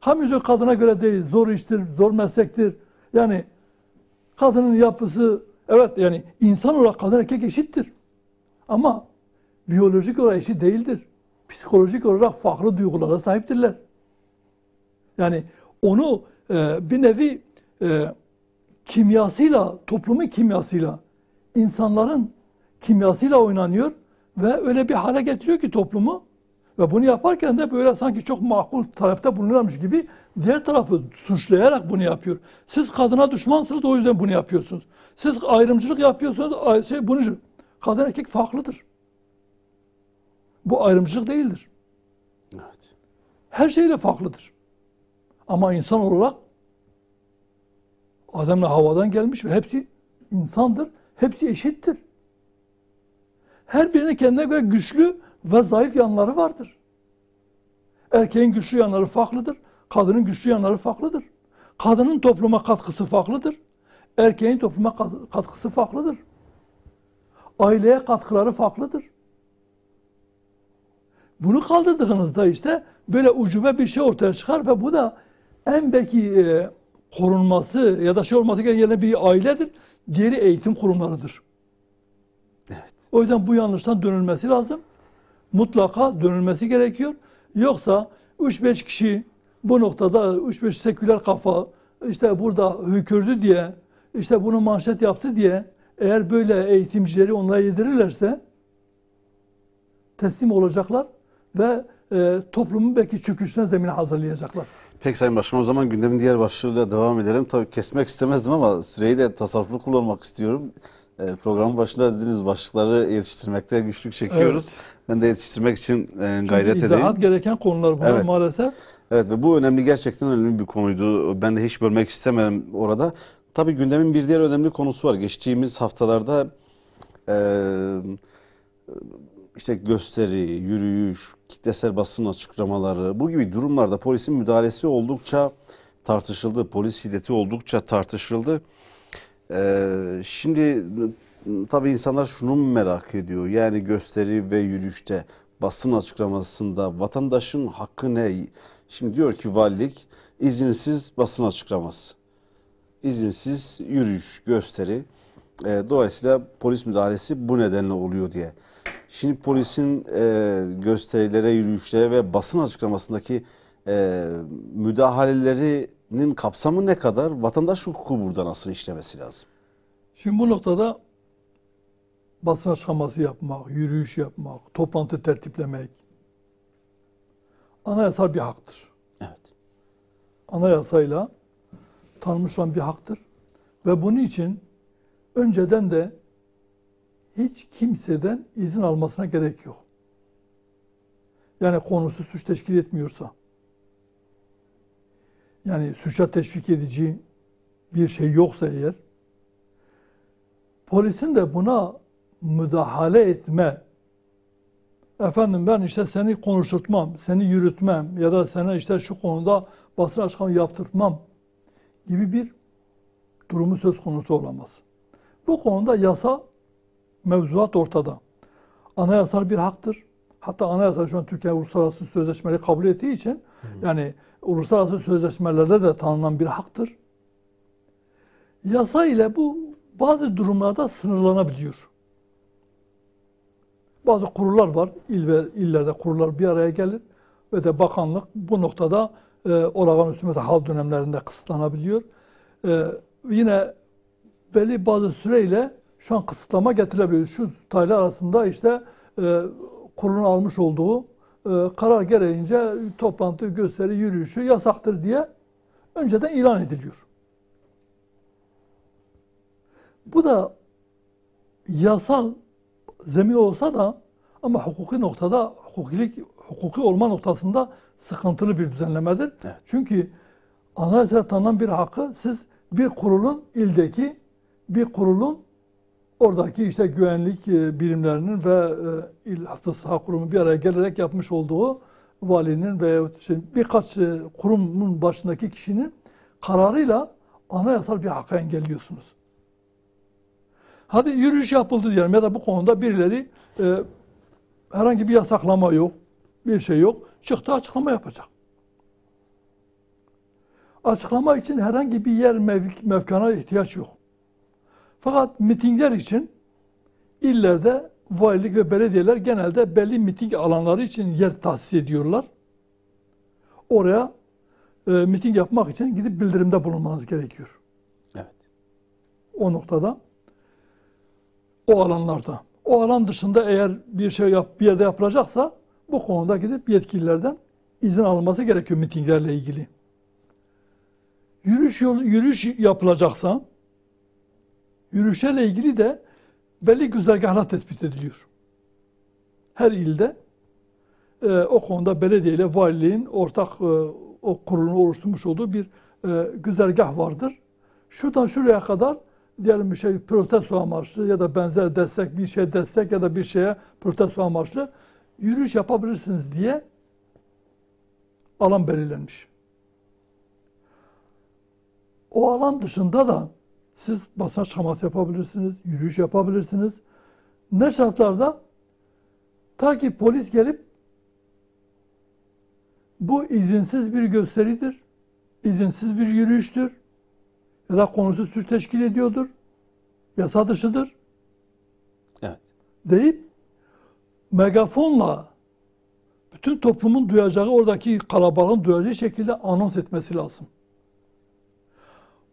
Kamyoncu kadına göre değil, zor iştir, zor meslektir. Yani kadının yapısı, evet yani insan olarak kadın erkek eşittir. Ama biyolojik olarak eşit değildir. Psikolojik olarak farklı duygulara sahiptirler. Yani onu bir nevi kimyasıyla, toplumun kimyasıyla, insanların kimyasıyla oynanıyor ve öyle bir hale getiriyor ki toplumu. Ve bunu yaparken de böyle sanki çok makul talepte bulunuyormuş gibi diğer tarafı suçlayarak bunu yapıyor. Siz kadına düşmansınız, o yüzden bunu yapıyorsunuz. Siz ayrımcılık yapıyorsunuz, bunu kadın erkek farklıdır. Bu ayrımcılık değildir. Evet. Her şeyle farklıdır. Ama insan olarak Adem'le Havva'dan gelmiş ve hepsi insandır. Hepsi eşittir. Her birinin kendine göre güçlü ve zayıf yanları vardır. Erkeğin güçlü yanları farklıdır. Kadının güçlü yanları farklıdır. Kadının topluma katkısı farklıdır. Erkeğin topluma katkısı farklıdır. Aileye katkıları farklıdır. Bunu kaldırdığınızda işte böyle ucube bir şey ortaya çıkar ve bu da en belki korunması ya da şey olması gereken bir ailedir. Diğeri eğitim kurumlarıdır. Evet. O yüzden bu yanlıştan dönülmesi lazım. Mutlaka dönülmesi gerekiyor. Yoksa 3-5 kişi bu noktada 3-5 seküler kafa işte burada hükürdü diye, işte bunu manşet yaptı diye eğer böyle eğitimcileri onlara yedirirlerse teslim olacaklar ve toplumun belki çöküşüne zemini hazırlayacaklar. Peki Sayın Başkan, o zaman gündemin diğer başlığıyla devam edelim. Tabii kesmek istemezdim ama süreyi de tasarruflu kullanmak istiyorum. Programın başında dediğiniz başlıkları yetiştirmekte güçlük çekiyoruz. Evet. Ben de yetiştirmek için gayret edeyim. İzahat gereken konular bunlar, evet, maalesef. Evet ve bu önemli, gerçekten önemli bir konuydu. Ben de hiç bölmek istemem orada. Tabii gündemin bir diğer önemli konusu var. Geçtiğimiz haftalarda işte gösteri, yürüyüş, kitlesel basın açıklamaları, bu gibi durumlarda polisin müdahalesi oldukça tartışıldı. Polis şiddeti oldukça tartışıldı. Şimdi tabii insanlar şunu merak ediyor. Yani gösteri ve yürüyüşte, basın açıklamasında vatandaşın hakkı ne? Şimdi diyor ki valilik, izinsiz basın açıklaması, izinsiz yürüyüş, gösteri. Dolayısıyla polis müdahalesi bu nedenle oluyor diye. Şimdi polisin gösterilere, yürüyüşlere ve basın açıklamasındaki müdahalelerinin kapsamı ne kadar? Vatandaş hukuku burada nasıl işlemesi lazım? Şimdi bu noktada basın açıklaması yapmak, yürüyüş yapmak, toplantı tertiplemek anayasal bir haktır. Evet. Anayasayla tanınmış olan bir haktır. Ve bunun için önceden de hiç kimseden izin almasına gerek yok. Yani konusu suç teşkil etmiyorsa, yani suça teşvik edici bir şey yoksa eğer, polisin de buna müdahale etme, efendim ben işte seni konuşturtmam, seni yürütmem ya da sana işte şu konuda basın açıklaması yaptırtmam gibi bir durumu söz konusu olamaz. Bu konuda yasa, mevzuat ortada. Anayasal bir haktır. Hatta anayasa şu an Türkiye uluslararası sözleşmeleri kabul ettiği için yani uluslararası sözleşmelerde de tanınan bir haktır. Yasa ile bu bazı durumlarda sınırlanabiliyor. Bazı kurullar var, il ve illerde kurullar bir araya gelir ve de bakanlık bu noktada olağanüstü mesela hal dönemlerinde kısıtlanabiliyor. Yine belli bazı süreyle şu an kısıtlama getirebiliyor. Şu tarihler arasında işte kurulun almış olduğu karar gereğince toplantı, gösteri, yürüyüşü yasaktır diye önceden ilan ediliyor. Bu da yasal zemin olsa da ama hukuki noktada, hukuki olma noktasında sıkıntılı bir düzenlemedir. Evet. Çünkü anayasada tanınan bir hakkı siz bir kurulun, ildeki bir kurulun oradaki işte güvenlik birimlerinin ve İl Hafızı Saha Kurumu bir araya gelerek yapmış olduğu valinin veya birkaç kurumun başındaki kişinin kararıyla anayasal bir hakkı engelliyorsunuz. Hadi yürüyüş yapıldı diyelim ya da bu konuda birileri herhangi bir yasaklama yok, bir şey yok. Çıktı açıklama yapacak. Açıklama için herhangi bir yer mevkana ihtiyaç yok. Fakat mitingler için illerde valilik ve belediyeler genelde belli miting alanları için yer tahsis ediyorlar. Oraya miting yapmak için gidip bildirimde bulunmanız gerekiyor. Evet. O noktada, o alanlarda. O alan dışında eğer bir şey bir yerde yapılacaksa bu konuda gidip yetkililerden izin alınması gerekiyor mitinglerle ilgili. Yürüyüş yapılacaksa yürüyüşlerle ilgili de belli güzergahlar tespit ediliyor. Her ilde o konuda belediye ile valiliğin ortak o kurulunu oluşturmuş olduğu bir güzergah vardır. Şuradan şuraya kadar diyelim bir şey protesto amaçlı ya da benzer destek, bir şey destek ya da bir şeye protesto amaçlı yürüyüş yapabilirsiniz diye alan belirlenmiş. O alan dışında da siz basın açıklaması yapabilirsiniz, yürüyüş yapabilirsiniz. Ne şartlarda? Ta ki polis gelip bu izinsiz bir gösteridir, izinsiz bir yürüyüştür ya da konusu suç teşkil ediyordur, yasa dışıdır Evet. deyip megafonla bütün toplumun duyacağı, oradaki kalabalığın duyacağı şekilde anons etmesi lazım.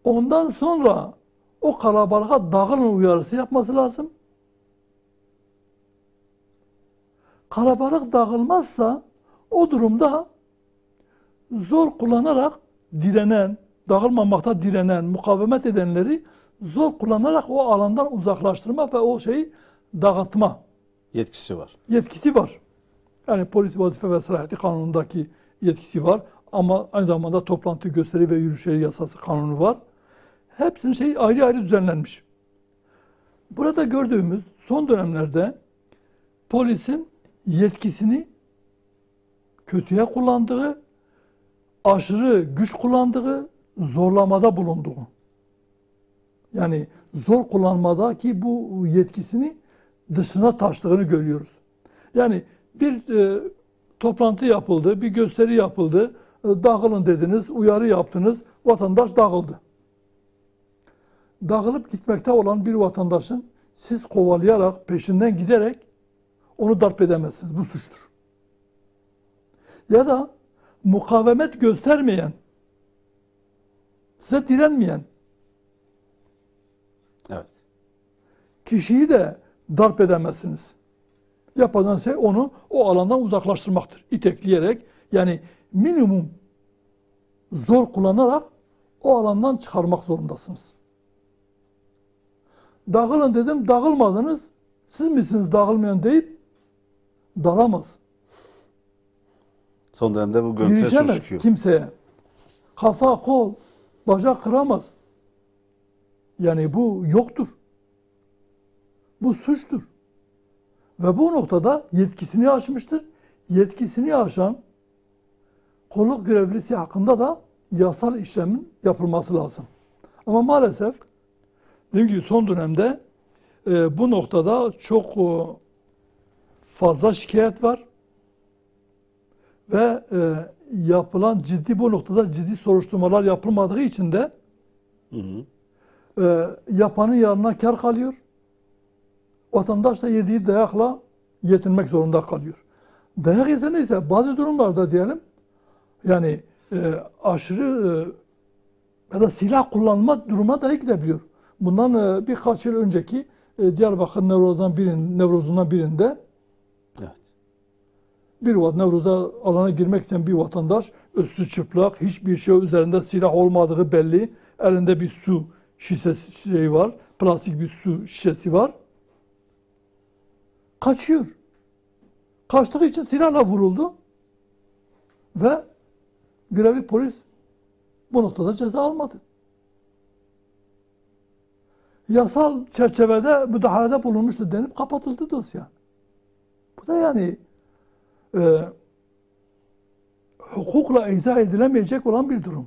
Ondan sonra o kalabalığa dağılın uyarısı yapması lazım. Kalabalık dağılmazsa o durumda zor kullanarak direnen, dağılmamakta direnen, mukavemet edenleri zor kullanarak o alandan uzaklaştırma ve o şeyi dağıtma Yetkisi var. yetkisi var. Yani polis vazife ve salahiyeti kanunundaki yetkisi var. Ama aynı zamanda toplantı, gösteri ve yürüyüşleri yasası kanunu var. Hepsinin şeyi ayrı ayrı düzenlenmiş. Burada gördüğümüz son dönemlerde polisin yetkisini kötüye kullandığı, aşırı güç kullandığı, zorlamada bulunduğu. Yani zor kullanmadaki bu yetkisini dışına taştığını görüyoruz. Yani bir toplantı yapıldı, bir gösteri yapıldı, dağılın dediniz, uyarı yaptınız, vatandaş dağıldı. Dağılıp gitmekte olan bir vatandaşın siz kovalayarak, peşinden giderek onu darp edemezsiniz. Bu suçtur. Ya da mukavemet göstermeyen, size direnmeyen Evet. kişiyi de darp edemezsiniz. Yapacağınız şey onu o alandan uzaklaştırmaktır. İtekleyerek, yani minimum zor kullanarak o alandan çıkarmak zorundasınız. Dağılın dedim, dağılmadınız. Siz misiniz dağılmayan deyip dalamaz. Son dönemde bu görüntüler çok Girişemez çıkıyor. kimseye. Kafa, kol, bacak kıramaz. Yani bu yoktur. Bu suçtur. Ve bu noktada yetkisini aşmıştır. Yetkisini aşan kolluk görevlisi hakkında da yasal işlemin yapılması lazım. Ama maalesef dediğim gibi son dönemde bu noktada çok fazla şikayet var. Ve yapılan bu noktada ciddi soruşturmalar yapılmadığı için de yapanın yanına kar kalıyor. Vatandaş da yediği dayakla yetinmek zorunda kalıyor. Dayak yese neyse bazı durumlarda diyelim yani aşırı ya da silah kullanma duruma dahi gidebiliyor. Bundan birkaç yıl önceki Diyarbakır Nevrozundan birinde Evet. Nevruz'a alana girmek isteyen bir vatandaş üstü çıplak, hiçbir şey üzerinde silah olmadığı belli. Elinde bir su şişesi var, plastik bir su şişesi var. Kaçıyor. Kaçtığı için silahla vuruldu. Ve görevli polis bu noktada ceza almadı. Yasal çerçevede müdahalede bulunmuştu denip kapatıldı dosya. Bu da yani hukukla izah edilemeyecek olan bir durum.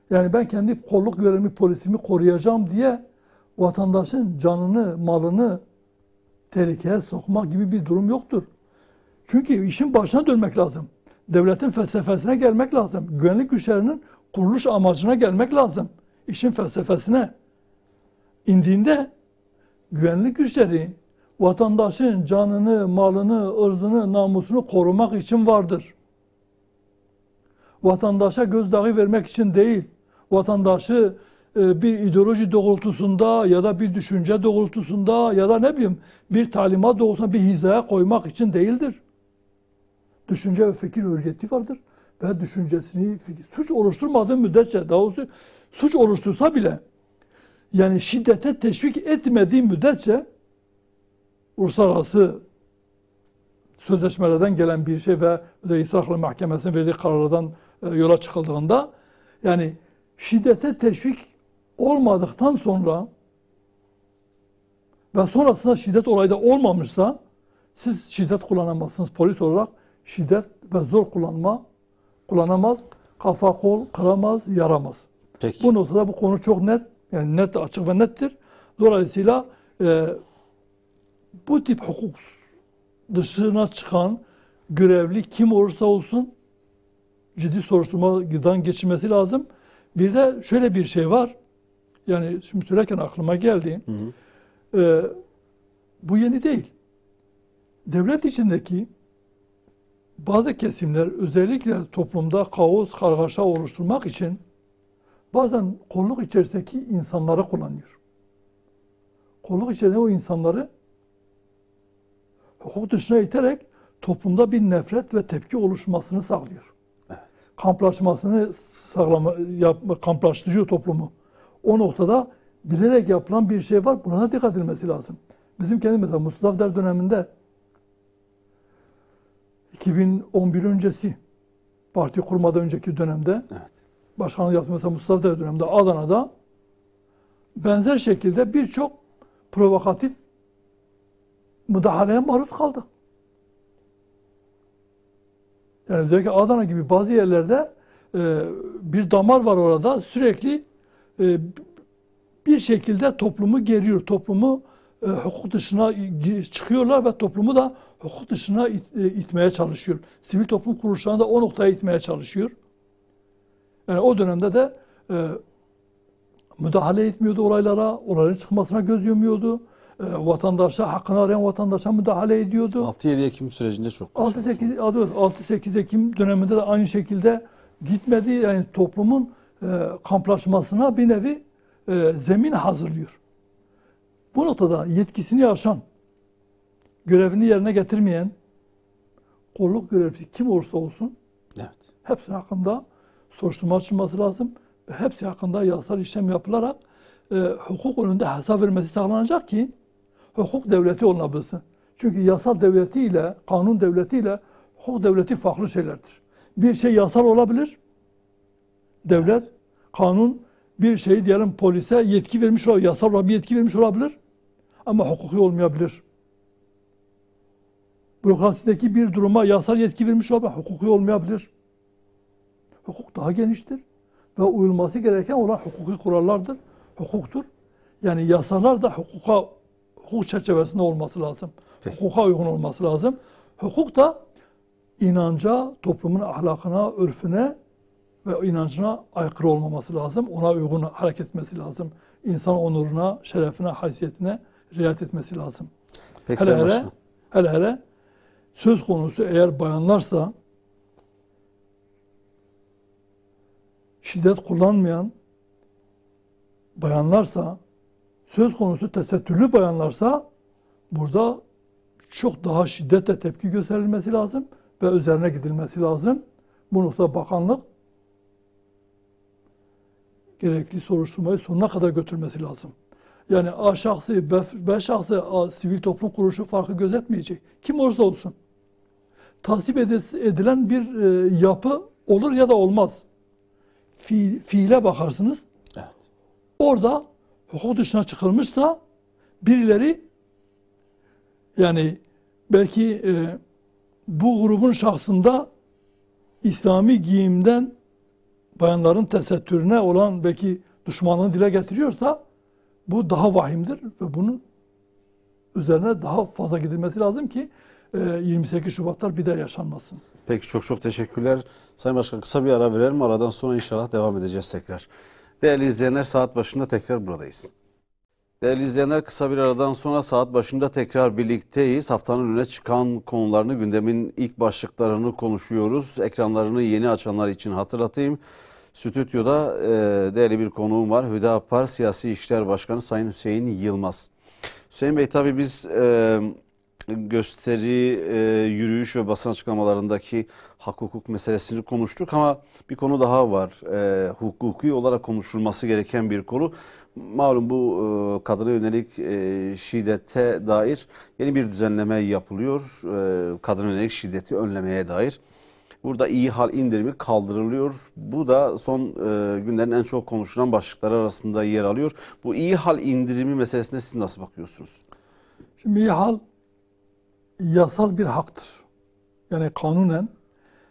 Yani ben kendi kolluk görevimi, polisimi koruyacağım diye vatandaşın canını, malını tehlikeye sokmak gibi bir durum yoktur. Çünkü işin başına dönmek lazım. Devletin felsefesine gelmek lazım. Güvenlik güçlerinin kuruluş amacına gelmek lazım. İşin felsefesine indiğinde güvenlik güçleri vatandaşın canını, malını, ırzını, namusunu korumak için vardır. Vatandaşa gözdağı vermek için değil, vatandaşı bir ideoloji doğrultusunda ya da bir düşünce doğrultusunda ya da ne bileyim bir talimat doğrultusunda bir hizaya koymak için değildir. Düşünce ve fikir hürriyeti vardır. Ve düşüncesini, suç oluşturmadığı müddetçe, daha doğrusu suç oluştursa bile yani şiddete teşvik etmediği müddetçe uluslararası sözleşmelerden gelen bir şey ve İnsan Hakları Mahkemesi'nin verdiği kararlardan yola çıkıldığında yani şiddete teşvik olmadıktan sonra ve sonrasında şiddet olayı da olmamışsa siz şiddet kullanamazsınız. Polis olarak şiddet ve zor kullanamaz, kafa kol kıramaz, yaramaz. Peki. Bu noktada bu konu çok net, yani net, açık ve nettir. Dolayısıyla bu tip hukuk dışına çıkan görevli kim olursa olsun ciddi soruşturmadan geçirmesi lazım. Bir de şöyle bir şey var. Yani şimdi söylerken aklıma geldi. Bu yeni değil. Devlet içindeki bazı kesimler özellikle toplumda kaos, kargaşa oluşturmak için bazen kolluk içerisindeki insanları kullanıyor. Kolluk içerisinde o insanları hukuk dışına iterek toplumda bir nefret ve tepki oluşmasını sağlıyor. Evet. Kamplaşmasını kamplaştırıyor toplumu. O noktada bilerek yapılan bir şey var. Buna da dikkat edilmesi lazım. Bizim kendi mesela Mustafa Der döneminde 2011 öncesi parti kurmadan önceki dönemde başkanlık yaptı mesela Mustafa Der döneminde Adana'da benzer şekilde birçok provokatif müdahaleye maruz kaldık. Yani özellikle Adana gibi bazı yerlerde bir damar var orada. Sürekli bir şekilde toplumu geriyor. Toplumu hukuk dışına çıkıyorlar ve toplumu da hukuk dışına itmeye çalışıyor. Sivil toplum kuruluşlarını da o noktaya itmeye çalışıyor. Yani o dönemde de müdahale etmiyordu olaylara. Olayların çıkmasına göz yumuyordu. Vatandaşa, hakkını arayan vatandaşa müdahale ediyordu. 6-7 Ekim sürecinde çok. 6-8 Ekim döneminde de aynı şekilde gitmedi. Yani toplumun kamplaşmasına bir nevi zemin hazırlıyor. Bu noktada yetkisini aşan, görevini yerine getirmeyen kolluk görevlisi kim olursa olsun hepsi hakkında soruşturma açılması lazım. Ve hepsi hakkında yasal işlem yapılarak hukuk önünde hesap vermesi sağlanacak ki hukuk devleti olunabilsin. Çünkü yasal devleti ile kanun devleti ile hukuk devleti farklı şeylerdir. Bir şey yasal olabilir. Devlet, kanun bir şey diyelim polise yetki vermiş olabilir. Yasal olarak bir yetki vermiş olabilir. Ama hukuki olmayabilir. Bürokrasideki bir duruma yasal yetki vermiş olabilir. Hukuki olmayabilir. Hukuk daha geniştir. Ve uyulması gereken olan hukuki kurallardır. Hukuktur. Yani yasalar da hukuk çerçevesinde olması lazım. Peki. Hukuka uygun olması lazım. Hukuk da inanca, toplumun ahlakına, örfüne ve inancına aykırı olmaması lazım. Ona uygun hareket etmesi lazım. İnsan onuruna, şerefine, haysiyetine riayet etmesi lazım. Peki Sayın Başkan. Hele söz konusu eğer bayanlarsa şiddet kullanmayan bayanlarsa, söz konusu tesettürlü bayanlarsa burada çok daha şiddetle tepki gösterilmesi lazım ve üzerine gidilmesi lazım. Bu noktada bakanlık gerekli soruşturmayı sonuna kadar götürmesi lazım. Yani A şahsı, B şahsı, sivil toplum kuruluşu farkı gözetmeyecek. Kim olursa olsun. Tasvip edilen bir yapı olur ya da olmaz. Fiile bakarsınız. Evet. Orada hukuk dışına çıkılmışsa birileri yani belki bu grubun şahsında İslami giyimden bayanların tesettürüne olan belki düşmanlığını dile getiriyorsa bu daha vahimdir ve bunun üzerine daha fazla gidilmesi lazım ki 28 Şubatlar bir daha yaşanmasın. Peki çok teşekkürler. Sayın Başkan, kısa bir ara verelim. Aradan sonra inşallah devam edeceğiz tekrar. Değerli izleyenler, saat başında tekrar buradayız. Değerli izleyenler, kısa bir aradan sonra saat başında tekrar birlikteyiz. Haftanın öne çıkan konularını, gündemin ilk başlıklarını konuşuyoruz. Ekranlarını yeni açanlar için hatırlatayım. Stüdyoda değerli bir konuğum var. Hüdapar Siyasi İşler Başkanı Sayın Hüseyin Yılmaz. Hüseyin Bey, tabii biz gösteri, yürüyüş ve basın açıklamalarındaki hak hukuk meselesini konuştuk ama bir konu daha var. Hukuki olarak konuşulması gereken bir konu. Malum bu kadına yönelik şiddete dair yeni bir düzenleme yapılıyor. Kadına yönelik şiddeti önlemeye dair. Burada iyi hal indirimi kaldırılıyor. Bu da son günlerin en çok konuşulan başlıkları arasında yer alıyor. Bu iyi hal indirimi meselesine siz nasıl bakıyorsunuz? Şimdi iyi hal yasal bir haktır. Yani kanunen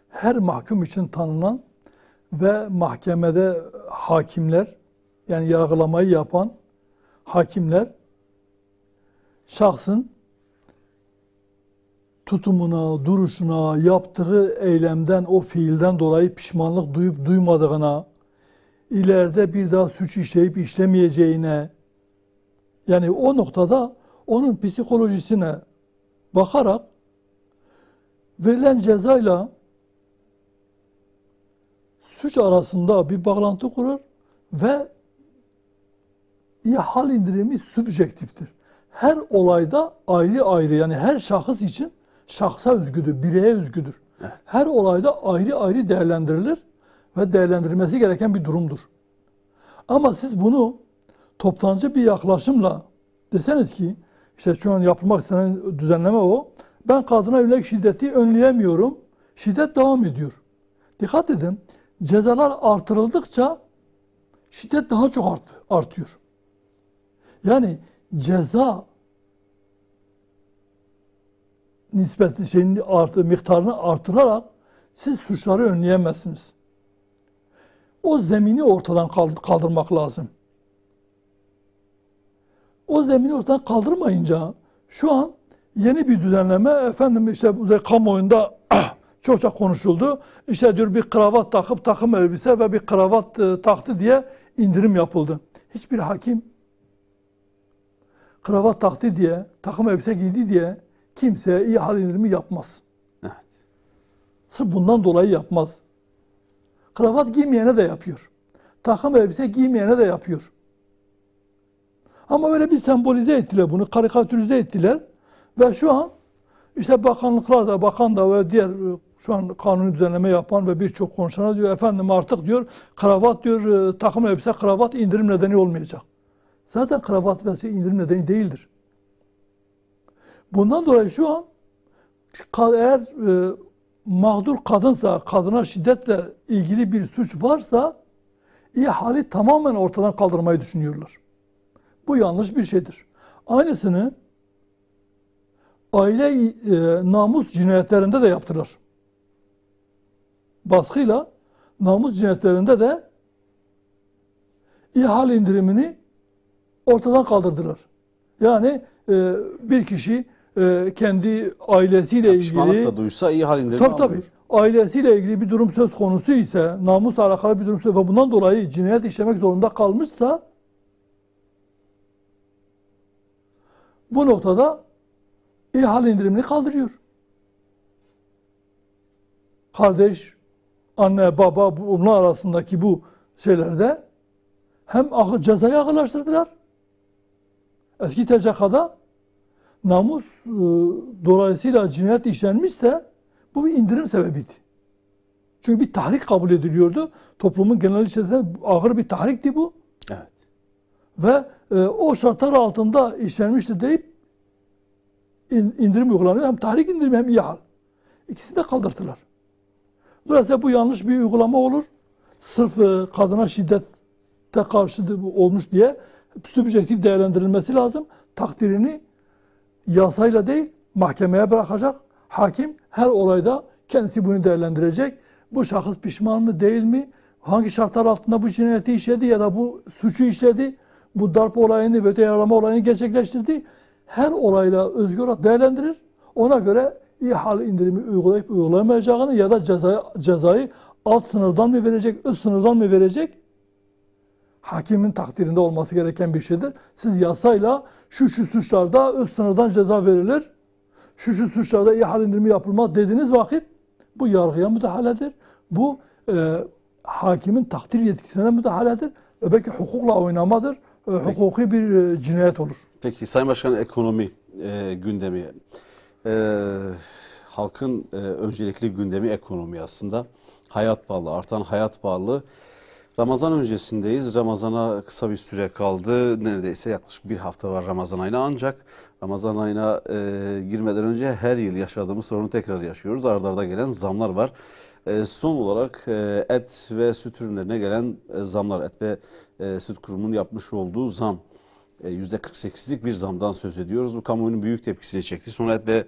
her mahkum için tanınan ve mahkemede hakimler, yani yargılamayı yapan hakimler şahsın tutumuna, duruşuna, yaptığı eylemden, o fiilden dolayı pişmanlık duyup duymadığına, ileride bir daha suç işleyip işlemeyeceğine, yani o noktada onun psikolojisine bakarak verilen cezayla suç arasında bir bağlantı kurur ve iyi hal indirimi subjektiftir. Her olayda ayrı ayrı, yani her şahıs için şahsa özgüdür, bireye özgüdür. Evet. Her olayda ayrı ayrı değerlendirilir ve değerlendirilmesi gereken bir durumdur. Ama siz bunu toptancı bir yaklaşımla deseniz ki, işte şu an yapılmak istenen düzenleme o, ben kadına yönelik şiddeti önleyemiyorum, şiddet devam ediyor. Dikkat edin, cezalar artırıldıkça şiddet daha çok artıyor. Yani ceza miktarını artırarak siz suçları önleyemezsiniz. O zemini ortadan kaldırmak lazım. O zemini ortadan kaldırmayınca şu an yeni bir düzenleme, efendim işte bu kamuoyunda çok konuşuldu. İşte diyor bir kravat takıp takım elbise ve bir kravat taktı diye indirim yapıldı. Hiçbir hakim kravat taktı diye, takım elbise giydi diye kimseye iyi hal indirimi yapmaz. Evet. Sırf bundan dolayı yapmaz. Kravat giymeyene de yapıyor. Takım elbise giymeyene de yapıyor. Ama böyle bir sembolize ettiler bunu, karikatürize ettiler. Ve şu an işte bakanlıklar bakan da ve diğer şu an kanuni düzenleme yapan ve birçok konuşanlar diyor, efendim artık diyor kravat diyor, takım elbise kravat indirim nedeni olmayacak. Zaten kravat ve indirim nedeni değildir. Bundan dolayı şu an eğer mağdur kadınsa, kadına şiddetle ilgili bir suç varsa iyi hali tamamen ortadan kaldırmayı düşünüyorlar. Bu yanlış bir şeydir. Aynısını aile namus cinayetlerinde de yaptılar. Baskıyla namus cinayetlerinde de iyi hal indirimini ortadan kaldırdılar. Yani bir kişi kendi ailesiyle ilgili... Pişmanlık da duysa iyi hal indirimi alıyor. Tabii. Ailesiyle ilgili bir durum söz konusu ise, namusla alakalı bir durum söz ve bundan dolayı cinayet işlemek zorunda kalmışsa bu noktada iyi hal indirimini kaldırıyor. Kardeş, anne, baba bunlar arasındaki bu şeylerde hem cezayı ağırlaştırdılar. Eski TCK'da namus dolayısıyla cinayet işlenmişse bu bir indirim sebebiydi. Çünkü bir tahrik kabul ediliyordu. Toplumun genel içerisinde ağır bir tahrikti bu. Evet. Ve o şartlar altında işlenmişti deyip indirim uygulanıyor. Hem tahrik indirimi hem iyi hal. İkisini de kaldırdılar. Dolayısıyla bu yanlış bir uygulama olur. Sırf kadına şiddete karşı olmuş diye subjektif değerlendirilmesi lazım. Takdirini yasayla değil mahkemeye bırakacak. Hakim her olayda kendisi bunu değerlendirecek Bu şahıs pişman mı değil mi? Hangi şartlar altında bu cinayeti işledi ya da bu suçu işledi? Bu darp olayını ve yaralama olayını gerçekleştirdi. Her olayla özgür olarak değerlendirir. Ona göre ihale indirimi uygulayıp uygulamayacağını ya da cezayı alt sınırdan mı verecek, üst sınırdan mı verecek? Hakimin takdirinde olması gereken bir şeydir. Siz yasayla şu suçlarda üst sınırdan ceza verilir, şu suçlarda ihale indirimi yapılmaz dediğiniz vakit bu yargıya müdahaledir. Bu hakimin takdir yetkisine müdahaledir ve belki hukukla oynamadır. Hukuki bir cinayet olur. Peki Sayın Başkan, ekonomi gündemi. Halkın öncelikli gündemi ekonomi aslında. Hayat pahalı, artan hayat pahalı. Ramazan öncesindeyiz. Ramazana kısa bir süre kaldı. Neredeyse yaklaşık bir hafta var Ramazan ayına. Ancak Ramazan ayına girmeden önce her yıl yaşadığımız sorunu tekrar yaşıyoruz. Arda arda gelen zamlar var. Son olarak et ve süt ürünlerine gelen zamlar, et ve süt kurumunun yapmış olduğu zam, %48'lik bir zamdan söz ediyoruz. Bu kamuoyunun büyük tepkisini çekti. Sonra et ve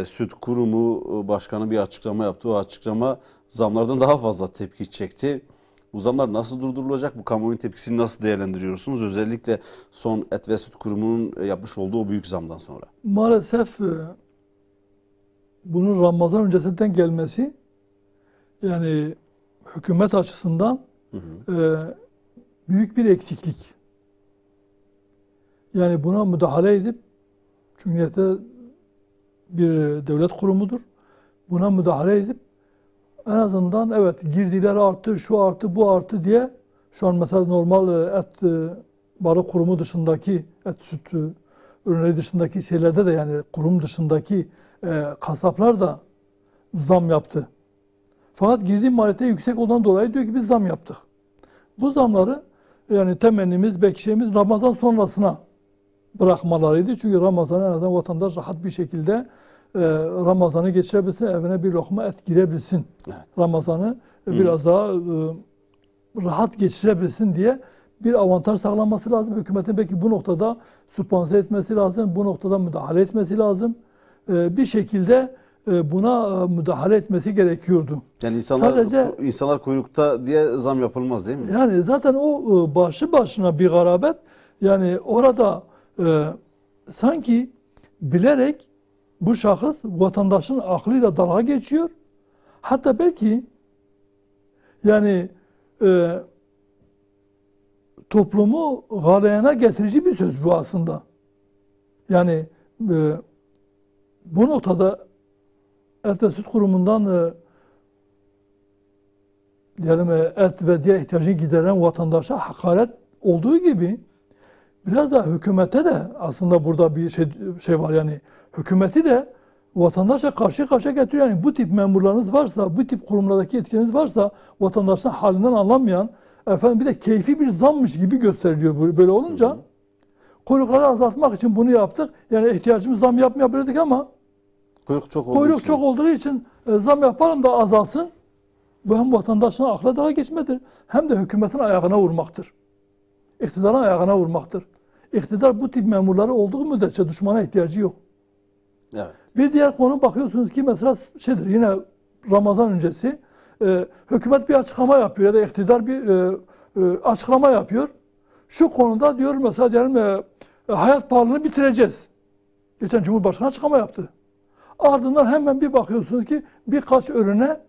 süt kurumu başkanı bir açıklama yaptı. O açıklama zamlardan daha fazla tepki çekti. Bu zamlar nasıl durdurulacak? Bu kamuoyunun tepkisini nasıl değerlendiriyorsunuz? Özellikle son et ve süt kurumunun yapmış olduğu o büyük zamdan sonra. Maalesef bunun Ramazan öncesinden gelmesi, yani hükümet açısından büyük bir eksiklik. Yani buna müdahale edip, çünkü nihayetinde bir devlet kurumudur, buna müdahale edip en azından evet girdiler arttı, şu arttı, bu arttı diye, şu an mesela normal et balık kurumu dışındaki, et süt ürünleri dışındaki şeylerde de, yani kurum dışındaki kasaplar da zam yaptı. Fakat girdiği maliyeti yüksek olduğundan dolayı diyor ki biz zam yaptık. Bu zamları yani temennimiz, belki şeyimiz Ramazan sonrasına bırakmalarıydı. Çünkü Ramazan'ı en azından vatandaş rahat bir şekilde Ramazan'ı geçirebilsin, evine bir lokma et girebilsin. Evet. Ramazan'ı biraz daha rahat geçirebilsin diye bir avantaj sağlanması lazım. Hükümetin belki bu noktada sübvanse etmesi lazım, bu noktada müdahale etmesi lazım. Bir şekilde buna müdahale etmesi gerekiyordu. Yani insanlar kuyrukta diye zam yapılmaz değil mi? Yani zaten o başlı başına bir garabet. Yani orada sanki bilerek bu şahıs vatandaşın aklıyla dalga geçiyor. Hatta belki yani toplumu galeyana getirici bir söz bu aslında. Yani bu noktada et ve süt kurumundan diyelim et ve diğer ihtiyacını gideren vatandaşa hakaret olduğu gibi biraz da hükümete de aslında burada bir şey var, yani hükümeti de vatandaşa karşı karşıya getiriyor. Yani bu tip memurlarınız varsa, bu tip kurumlardaki yetkiniz varsa, vatandaşın halinden anlamayan, efendim bir de keyfi bir zammış gibi gösteriliyor böyle olunca. Kuyrukları azaltmak için bunu yaptık. Yani ihtiyacımız zam yapmayabilirdik ama kuyruk çok olduğu için zam yapalım da azalsın. Bu hem vatandaşın akla dalga geçmedir, hem de hükümetin ayağına vurmaktır. İktidarın ayağına vurmaktır. İktidar bu tip memurları olduğu müddetçe düşmana ihtiyacı yok. Evet. Bir diğer konu, bakıyorsunuz ki mesela yine Ramazan öncesi hükümet bir açıklama yapıyor ya da iktidar bir açıklama yapıyor. Şu konuda diyor mesela diyelim hayat pahalılığını bitireceğiz. Geçen Cumhurbaşkanı açıklama yaptı. Ardından hemen bir bakıyorsunuz ki birkaç ürüne,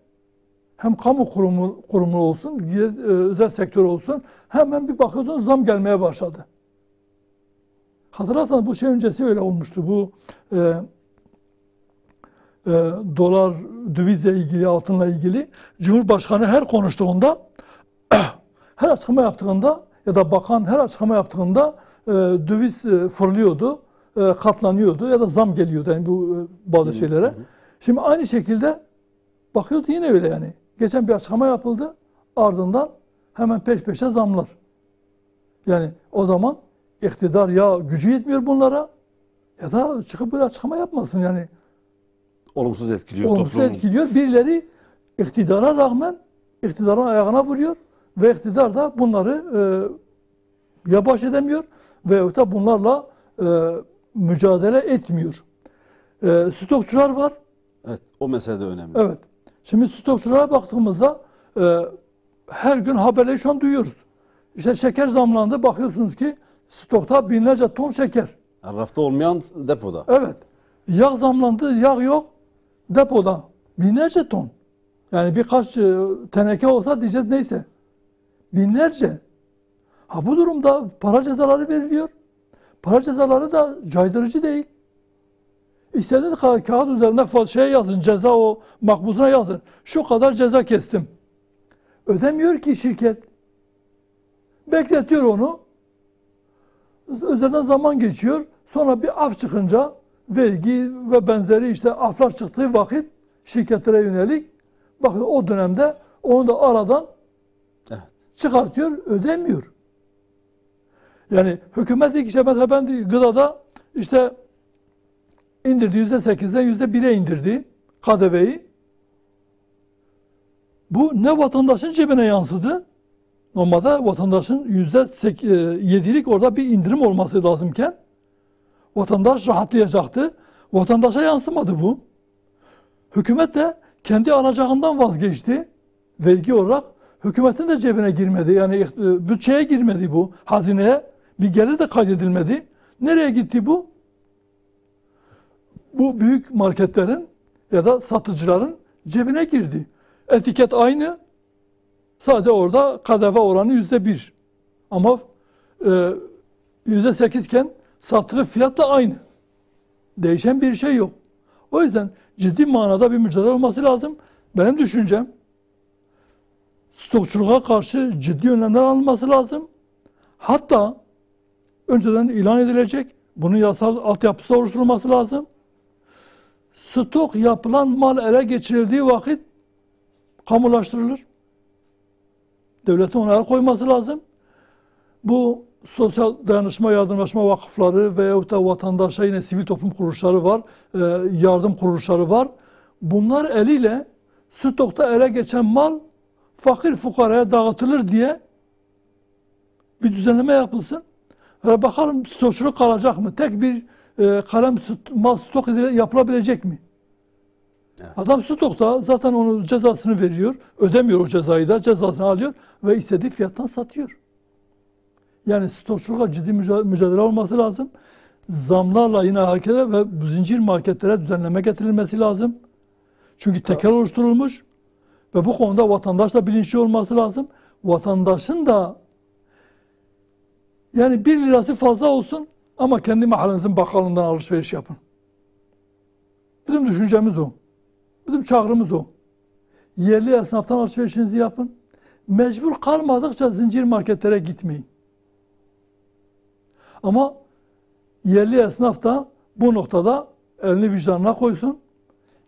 hem kamu kurumu olsun, özel sektör olsun, hemen bir bakıyorsunuz zam gelmeye başladı. Hatırlarsanız bu şey öncesi öyle olmuştu. Bu dolar, dövizle ilgili, altınla ilgili Cumhurbaşkanı her konuştuğunda, her açıklama yaptığında ya da bakan her açıklama yaptığında döviz fırlıyordu, katlanıyordu ya da zam geliyordu yani bu bazı şeylere. Şimdi aynı şekilde bakıyordu yine öyle yani. Geçen bir açıklama yapıldı, ardından hemen peş peşe zamlar. Yani o zaman iktidar ya gücü yetmiyor bunlara ya da çıkıp böyle açıklama yapmasın yani. Olumsuz etkiliyor Olumsuz etkiliyor. Birileri iktidara rağmen iktidarın ayağına vuruyor ve iktidar da bunları ya baş edemiyor veyahut da bunlarla mücadele etmiyor. Stokçular var. Evet, o mesele de önemli. Evet. Şimdi stokçulara baktığımızda her gün haberleri şu an duyuyoruz. İşte şeker zamlandı, bakıyorsunuz ki stokta binlerce ton şeker. Rafta olmayan depoda. Evet. Yağ zamlandı, yağ yok depoda. Binlerce ton. Yani birkaç teneke olsa diyeceğiz neyse. Binlerce. Ha bu durumda para cezaları veriliyor. Para cezaları da caydırıcı değil. İstediğiniz kadar kağıt üzerinde şey yazın, ceza o makbuzuna yazın. Şu kadar ceza kestim. Ödemiyor ki şirket. Bekletiyor onu. Üzerinden zaman geçiyor. Sonra bir af çıkınca vergi ve benzeri işte aflar çıktığı vakit şirketlere yönelik bakın o dönemde onu da aradan çıkartıyor, ödemiyor. Yani hükümet ilk işte mesela ben gıdada işte indirdi %8'den %1'e indirdi KDV'yi. Bu ne vatandaşın cebine yansıdı? Normalde vatandaşın %7'lik orada bir indirim olması lazımken vatandaş rahatlayacaktı. Vatandaşa yansımadı bu. Hükümet de kendi alacağından vazgeçti. Vergi olarak hükümetin de cebine girmedi. Yani bütçeye girmedi bu. Hazineye bir gelir de kaydedilmedi. Nereye gitti bu? Bu büyük marketlerin ya da satıcıların cebine girdi. Etiket aynı. Sadece orada KDV oranı %1. Ama %8 iken satılık fiyat da aynı. Değişen bir şey yok. O yüzden ciddi manada bir mücadele olması lazım. Benim düşüncem stokçuluğa karşı ciddi önlemler alınması lazım. Hatta önceden ilan edilecek. Bunun yasal altyapısı oluşturulması lazım. Stok yapılan mal ele geçirildiği vakit kamulaştırılır. Devletin ona el koyması lazım. Bu sosyal dayanışma, yardımlaşma vakıfları veyahut da vatandaşa yine sivil toplum kuruluşları var, yardım kuruluşları var. Bunlar eliyle stokta ele geçen mal fakir fukaraya dağıtılır diye bir düzenleme yapılsın. Ve bakalım stokçuluk kalacak mı? Tek bir kalem mal stok yapılabilecek mi? Evet. Adam stokta zaten onun cezasını veriyor, ödemiyor o cezayı da, cezasını alıyor ve istediği fiyattan satıyor. Yani stokçulukla ciddi mücadele olması lazım. Zamlarla yine hareket ve bu zincir marketlere düzenleme getirilmesi lazım. Çünkü tekel oluşturulmuş ve bu konuda vatandaş da bilinçli olması lazım. Vatandaşın da yani 1 lirası fazla olsun ama kendi mahallenizin bakkalından alışveriş yapın. Bizim düşüncemiz o. Bizim çağrımız o. Yerli esnaftan alışverişinizi yapın. Mecbur kalmadıkça zincir marketlere gitmeyin. Ama yerli esnaf da bu noktada elini vicdanına koysun.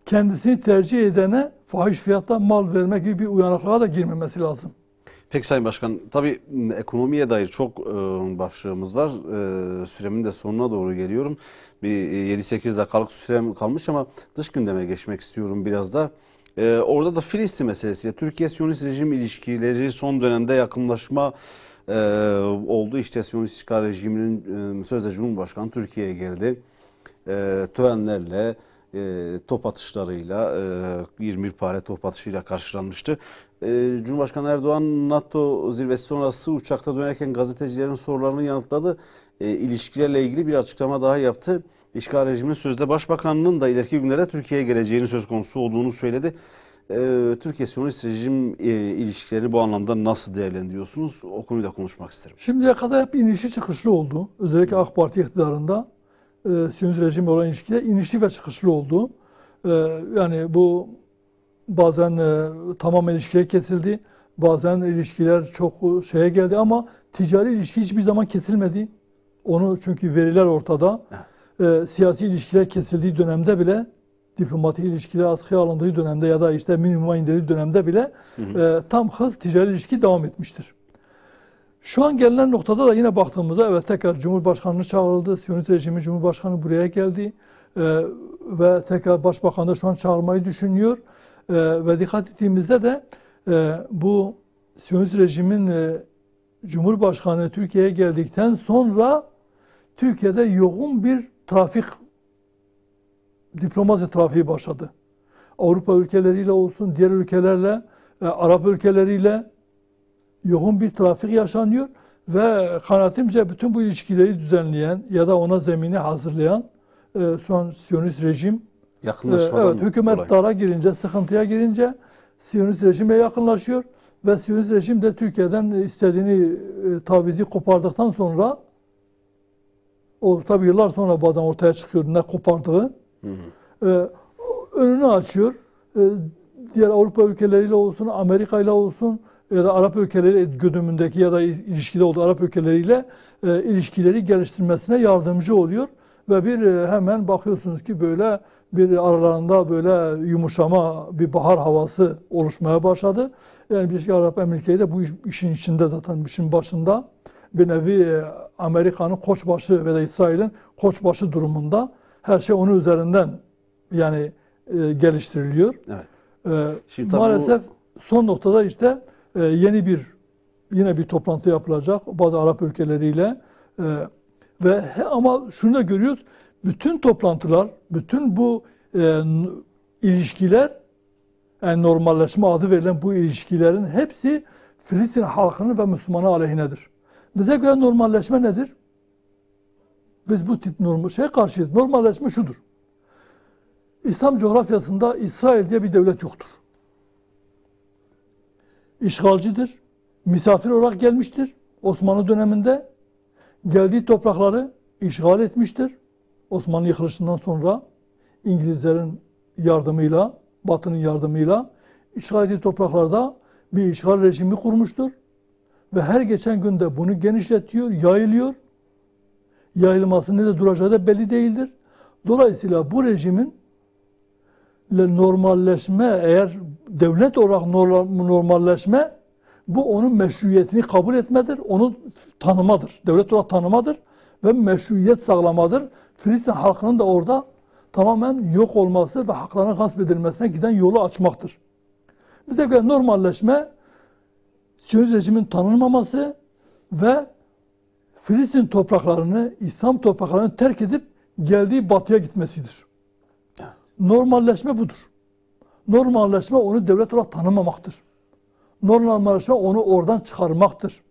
Kendisini tercih edene fahiş fiyatta mal vermek gibi bir uyanıklığa da girmemesi lazım. Peki Sayın Başkan, tabii ekonomiye dair çok başlığımız var. Süremin de sonuna doğru geliyorum. Bir 7-8 dakikalık sürem kalmış ama dış gündeme geçmek istiyorum biraz da. Orada da Filistin meselesi, Türkiye-Siyonist rejim ilişkileri son dönemde yakınlaşma oldu. İşte Siyonist işgal rejiminin sözde Cumhurbaşkanı Türkiye'ye geldi. Törenlerle, top atışlarıyla, 21 pare top atışıyla karşılanmıştı. Cumhurbaşkanı Erdoğan NATO zirvesi sonrası uçakta dönerken gazetecilerin sorularını yanıtladı. İlişkilerle ilgili bir açıklama daha yaptı. İşgal rejiminin sözde başbakanının da ileriki günlerde Türkiye'ye geleceğini söz konusu olduğunu söyledi. Türkiye-Siyonist rejim ilişkilerini bu anlamda nasıl değerlendiriyorsunuz? O konuyu da konuşmak isterim. Şimdiye kadar hep inişli çıkışlı oldu. Özellikle AK Parti iktidarında Siyonist rejimle olan ilişkiler inişli ve çıkışlı oldu. Yani bu bazen tamamen ilişkiler kesildi. Bazen ilişkiler çok şeye geldi ama ticari ilişki hiçbir zaman kesilmedi. Onu çünkü veriler ortada. Siyasi ilişkiler kesildiği dönemde bile, diplomatik ilişkiler askıya alındığı dönemde ya da işte minimuma indirildiği dönemde bile tam hız ticari ilişki devam etmiştir. Şu an gelinen noktada da yine baktığımızda evet tekrar Cumhurbaşkanlığı çağrıldı. Siyonist rejimi Cumhurbaşkanı buraya geldi. Ve tekrar Başbakan da şu an çağırmayı düşünüyor. Ve dikkat ettiğimizde de bu Siyonist rejimin Cumhurbaşkanı Türkiye'ye geldikten sonra Türkiye'de yoğun bir diplomasi trafiği başladı. Avrupa ülkeleriyle olsun, diğer ülkelerle, Arap ülkeleriyle yoğun bir trafik yaşanıyor ve kanaatimce bütün bu ilişkileri düzenleyen ya da ona zemini hazırlayan son Siyonist rejim, Yakınlaşmadan evet, hükümet dolayı. dara girince, sıkıntıya girince Siyonist rejime yakınlaşıyor ve Siyonist rejim de Türkiye'den istediğini tavizi kopardıktan sonra, o tabi yıllar sonra bazen ortaya çıkıyor ne kopardığı, önünü açıyor. Diğer Avrupa ülkeleriyle olsun, Amerika ile olsun ya da Arap ülkeleri güdümündeki ya da ilişkide olduğu Arap ülkeleriyle ilişkileri geliştirmesine yardımcı oluyor. Ve bir hemen bakıyorsunuz ki böyle bir aralarında böyle yumuşama, bir bahar havası oluşmaya başladı. Yani Birleşik Arap Emirlikleri de bu işin içinde, zaten işin başında bir nevi Amerika'nın koçbaşı ve da İsrail'in koçbaşı durumunda, her şey onun üzerinden yani geliştiriliyor. Evet. Şimdi tabii Maalesef son noktada işte yine bir toplantı yapılacak bazı Arap ülkeleriyle ama şunu da görüyoruz, bütün toplantılar, bütün bu ilişkiler, yani normalleşme adı verilen bu ilişkilerin hepsi Filistin halkının ve Müslümanı aleyhinedir. Bize göre normalleşme nedir? Biz bu tip karşıyız. Normalleşme şudur: İslam coğrafyasında İsrail diye bir devlet yoktur. İşgalcidir, misafir olarak gelmiştir. Osmanlı döneminde geldiği toprakları işgal etmiştir. Osmanlı yıkılışından sonra İngilizlerin yardımıyla, Batı'nın yardımıyla işgal ettiği topraklarda bir işgal rejimi kurmuştur. Ve her geçen günde bunu genişletiyor, yayılıyor. Yayılması ne de duracağı da belli değildir. Dolayısıyla bu rejimin normalleşme, eğer devlet olarak normalleşme, bu onun meşruiyetini kabul etmedir, onun tanımadır. Devlet olarak tanımadır ve meşruiyet sağlamadır. Filistin halkının da orada tamamen yok olması ve haklarının gasp edilmesine giden yolu açmaktır. Bize göre normalleşme, Siyonist rejimin tanınmaması ve Filistin topraklarını, İslam topraklarını terk edip geldiği batıya gitmesidir. Evet. Normalleşme budur. Normalleşme onu devlet olarak tanımamaktır. Normalleşme onu oradan çıkarmaktır.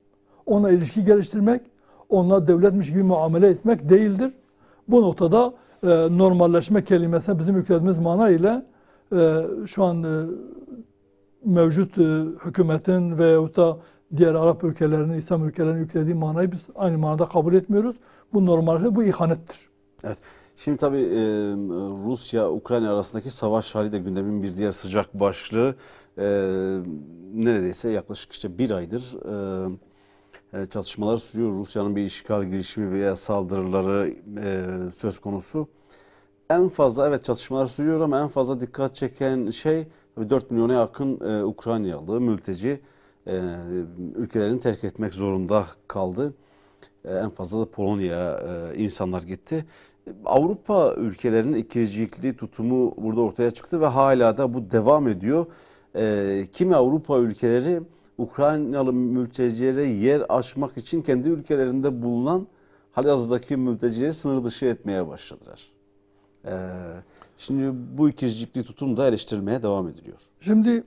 Onunla ilişki geliştirmek, onunla devletmiş gibi muamele etmek değildir. Bu noktada normalleşme kelimesine bizim yüklediğimiz mana ile şu an mevcut hükümetin veyahut da diğer Arap ülkelerinin, İslam ülkelerinin yüklediği manayı biz aynı manada kabul etmiyoruz. Bu normalleşme, bu ihanettir. Evet. Şimdi tabii Rusya-Ukrayna arasındaki savaş hali de gündemin bir diğer sıcak başlığı. Neredeyse yaklaşık işte bir aydır çatışmalar sürüyor. Rusya'nın bir işgal girişimi veya saldırıları söz konusu. En fazla evet çatışmalar sürüyor ama en fazla dikkat çeken şey tabii 4 milyona yakın Ukraynalı mülteci ülkelerini terk etmek zorunda kaldı. En fazla da Polonya'ya insanlar gitti. Avrupa ülkelerinin ikircikli tutumu burada ortaya çıktı ve hala da bu devam ediyor. Kimi Avrupa ülkeleri Ukraynalı mültecilere yer açmak için kendi ülkelerinde bulunan halihazırdaki mültecileri sınır dışı etmeye başladılar. Şimdi bu ikircikli tutum da eleştirilmeye devam ediliyor. Şimdi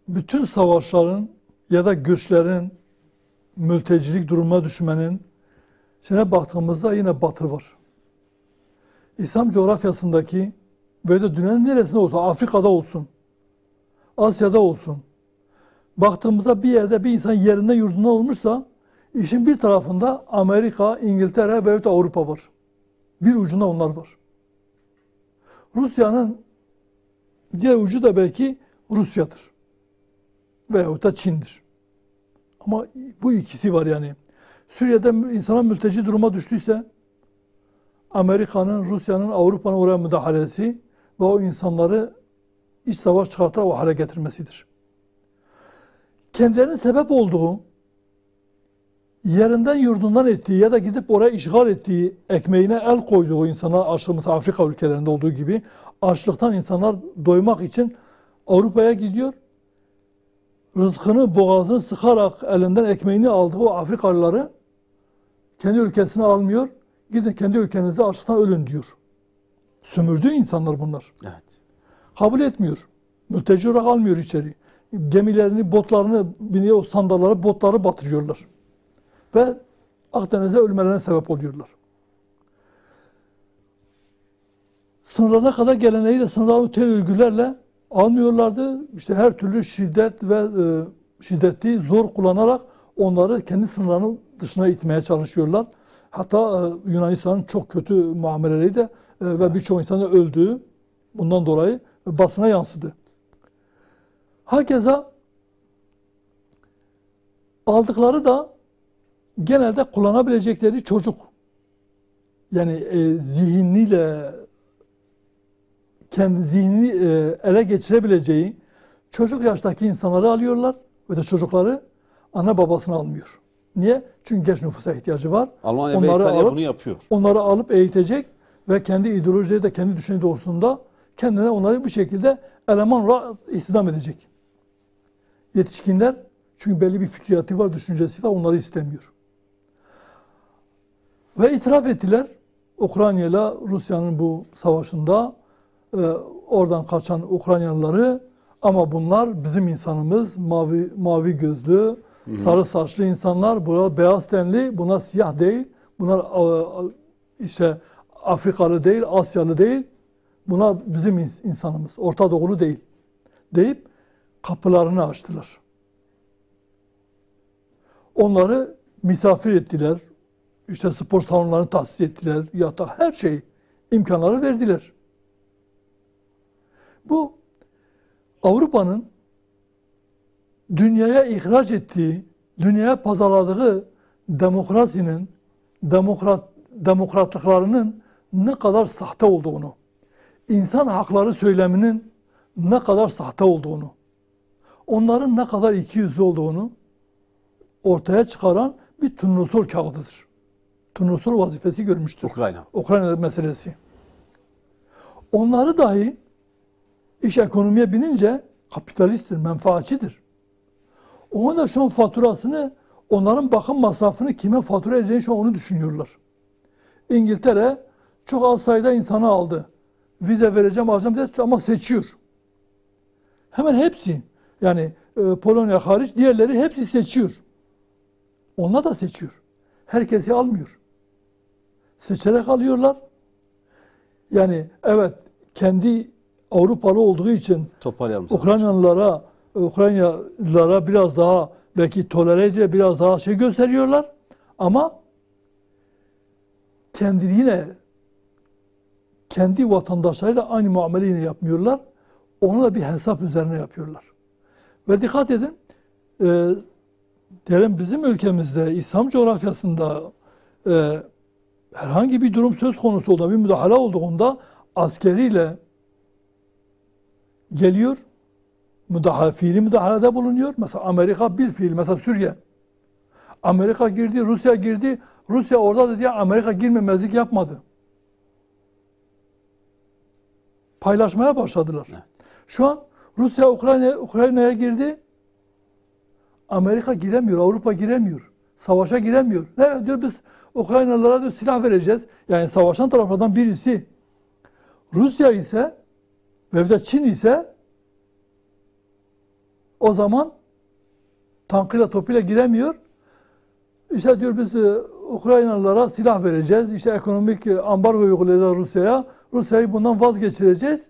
bütün savaşların ya da güçlerin mültecilik durumuna düşmenin içine baktığımızda yine Batı var. İslam coğrafyasındaki ve de dünyanın neresinde olsa, Afrika'da olsun, Asya'da olsun, baktığımızda bir yerde bir insan yerinde yurdunda olmuşsa, işin bir tarafında Amerika, İngiltere veyahut da Avrupa var. Bir ucunda onlar var. Rusya'nın diğer ucu da belki Rusya'dır. Veyahut da Çin'dir. Ama bu ikisi var yani. Suriye'de insana mülteci duruma düştüyse, Amerika'nın, Rusya'nın, Avrupa'nın oraya müdahalesi ve o insanları iç savaş çıkartarak o hale getirmesidir. Kendilerinin sebep olduğu, yerinden yurdundan ettiği ya da gidip oraya işgal ettiği, ekmeğine el koyduğu insanlar, açlığı Afrika ülkelerinde olduğu gibi, açlıktan insanlar doymak için Avrupa'ya gidiyor. Rızkını, boğazını sıkarak elinden ekmeğini aldığı o Afrikalıları kendi ülkesine almıyor. Gidin kendi ülkenizde açlıktan ölün diyor. Sömürdüğü insanlar bunlar. Evet. Kabul etmiyor. Mülteci olarak almıyor içeri. Gemilerini, botlarını, biniyor sandallara, botları batırıyorlar. Ve Akdeniz'e ölmelerine sebep oluyorlar. Sınırlarına kadar geleneği de sınırlarına tel örgülerle almıyorlardı. İşte her türlü şiddet ve şiddeti zor kullanarak onları kendi sınırlarının dışına itmeye çalışıyorlar. Hatta Yunanistan'ın çok kötü muameleleri de ve birçok insanın öldüğü bundan dolayı basına yansıdı. Hakeza aldıkları da genelde kullanabilecekleri çocuk. Yani zihniyle kendi zihnini ele geçirebileceği çocuk yaştaki insanları alıyorlar ve de çocukları ana babasını almıyor. Niye? Çünkü genç nüfusa ihtiyacı var. Almanya ve İtalya bunu yapıyor. Onları alıp eğitecek ve kendi ideolojileri de kendi düşünceleri doğrultusunda kendine onları bu şekilde eleman olarak istihdam edecek. Yetişkinler çünkü belli bir fikriyatı var, düşüncesi var, onları istemiyor. Ve itiraf ettiler Ukrayna ile Rusya'nın bu savaşında oradan kaçan Ukraynalıları, ama bunlar bizim insanımız, mavi gözlü, sarı saçlı insanlar, bunlar beyaz tenli, bunlar siyah değil, bunlar işte Afrikalı değil, Asyalı değil, bunlar bizim insanımız, Orta Doğulu değil deyip kapılarını açtılar. Onları misafir ettiler, işte spor salonlarını tahsis ettiler, yatak, her şey imkanları verdiler. Bu Avrupa'nın dünyaya ihraç ettiği, dünyaya pazarladığı demokrasinin, demokratlıklarının ne kadar sahte olduğunu, insan hakları söyleminin ne kadar sahte olduğunu, onların ne kadar ikiyüzlü olduğunu ortaya çıkaran bir turnusol kağıdıdır. Turnusol vazifesi görmüştür. Ukrayna meselesi. Onları dahi iş ekonomiye binince kapitalisttir, menfaatçidir. Onun da şu an faturasını, onların bakım masrafını kime fatura edeceğini şu an onu düşünüyorlar. İngiltere çok az sayıda insanı aldı. Vize vereceğim, alacağım diye ama seçiyor. Hemen hepsi, yani Polonya hariç diğerleri hepsi seçiyor. Onlar da seçiyor. Herkesi almıyor. Seçerek alıyorlar. Yani evet, kendi Avrupalı olduğu için Ukraynalılara biraz daha belki tolere ediyor, biraz daha şey gösteriyorlar. Ama kendi vatandaşlarıyla aynı muameleyi yine yapmıyorlar. Onu da bir hesap üzerine yapıyorlar. Ve dikkat edin, diyelim bizim ülkemizde, İslam coğrafyasında herhangi bir durum söz konusu olduğunda, bir müdahale olduğunda askeriyle geliyor, fiili müdahalede bulunuyor. Mesela Amerika bir fiil, mesela Suriye. Amerika girdi, Rusya girdi. Rusya orada dedi ya, Amerika girmemezlik yapmadı. Paylaşmaya başladılar. Evet. Şu an Rusya Ukrayna'ya girdi. Amerika giremiyor, Avrupa giremiyor. Savaşa giremiyor. Ne diyor, biz Ukraynalılara diyor, silah vereceğiz. Yani savaşan taraflardan birisi Rusya ise ve de Çin ise o zaman tankıyla topuyla giremiyor. İşte diyor biz Ukraynalılara silah vereceğiz. İşte ekonomik ambargo uygulayacağız Rusya'ya. Rusya'yı bundan vazgeçireceğiz.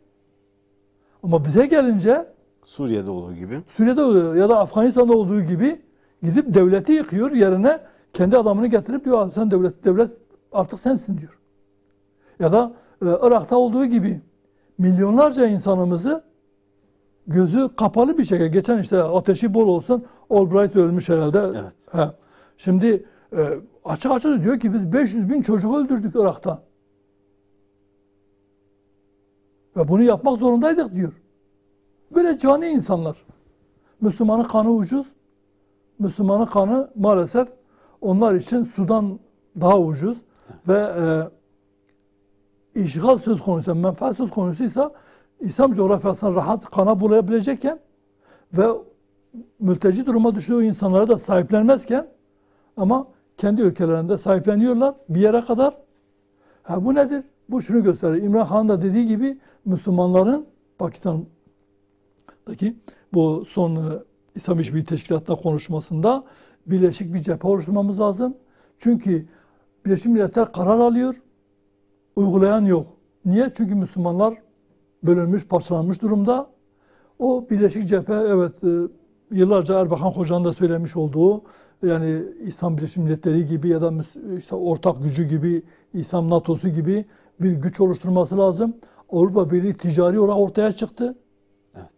Ama bize gelince Suriye'de olduğu gibi ya da Afganistan'da olduğu gibi gidip devleti yıkıyor, yerine kendi adamını getirip diyor sen devlet artık sensin diyor. Ya da Irak'ta olduğu gibi milyonlarca insanımızı gözü kapalı bir şekilde, geçen işte ateşi bol olsun, Albright ölmüş herhalde. Evet. Şimdi açık açık diyor ki biz 500.000 çocuk öldürdük Irak'ta. Ve bunu yapmak zorundaydık diyor. Böyle cani insanlar. Müslümanın kanı ucuz. Müslümanın kanı maalesef onlar için sudan daha ucuz. Ve işgal söz konusu, menfaat söz konusuysa İslam coğrafyasına rahat kana bulayabilecekken ve mülteci duruma düştüğü insanlara da sahiplenmezken ama kendi ülkelerinde sahipleniyorlar bir yere kadar. Bu nedir? Bu şunu gösterir. İmran Khan da dediği gibi Müslümanların, Pakistan bu son İslam İşbirliği Teşkilatı'nda konuşmasında birleşik bir cephe oluşturmamız lazım. Çünkü Birleşmiş Milletler karar alıyor, uygulayan yok. Niye? Çünkü Müslümanlar bölünmüş, parçalanmış durumda. O birleşik cephe, evet, yıllarca Erbakan Hoca'nın da söylemiş olduğu, yani İslam Birleşmiş Milletleri gibi ya da işte ortak gücü gibi, İslam NATO'su gibi bir güç oluşturması lazım. Avrupa Birliği ticari olarak ortaya çıktı. Evet.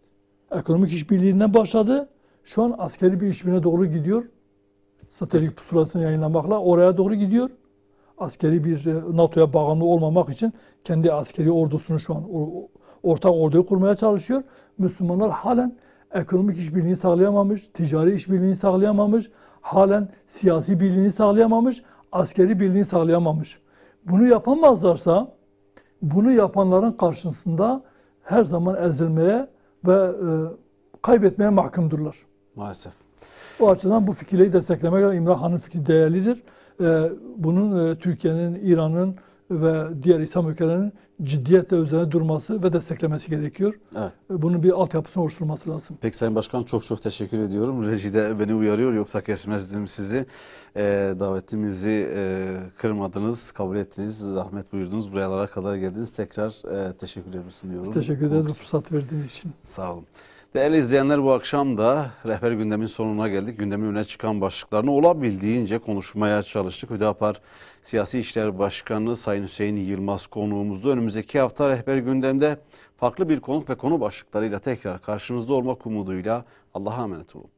Ekonomik işbirliğinden başladı. Şu an askeri bir işbirliğine doğru gidiyor. Stratejik pusulasını yayınlamakla oraya doğru gidiyor. Askeri bir NATO'ya bağımlı olmamak için kendi askeri ordusunu şu an ortak orduyu kurmaya çalışıyor. Müslümanlar halen ekonomik işbirliğini sağlayamamış, ticari işbirliğini sağlayamamış, halen siyasi birliğini sağlayamamış, askeri birliğini sağlayamamış. Bunu yapamazlarsa, bunu yapanların karşısında her zaman ezilmeye ve kaybetmeye mahkumdurlar. Maalesef. O açıdan bu fikirleri desteklemek, İmrahan'ın fikri değerlidir. Bunun Türkiye'nin, İran'ın ve diğer İslam ülkelerinin ciddiyetle üzerine durması ve desteklemesi gerekiyor. Evet. Bunun bir altyapısını oluşturması lazım. Peki Sayın Başkan, çok teşekkür ediyorum. Rejide beni uyarıyor, yoksa kesmezdim sizi. Davetimizi kırmadınız, kabul ettiniz, zahmet buyurdunuz, buralara kadar geldiniz. Tekrar teşekkürlerimi sunuyorum. Teşekkür ederiz bu fırsatı verdiğiniz için. Sağ olun. Değerli izleyenler, bu akşam da Rehber Gündem'in sonuna geldik. Gündemin öne çıkan başlıklarını olabildiğince konuşmaya çalıştık. Hüdapar Siyasi İşler Başkanı Sayın Hüseyin Yılmaz konuğumuzdu. Önümüzdeki hafta Rehber Gündem'de farklı bir konuk ve konu başlıklarıyla tekrar karşınızda olmak umuduyla Allah'a emanet olun.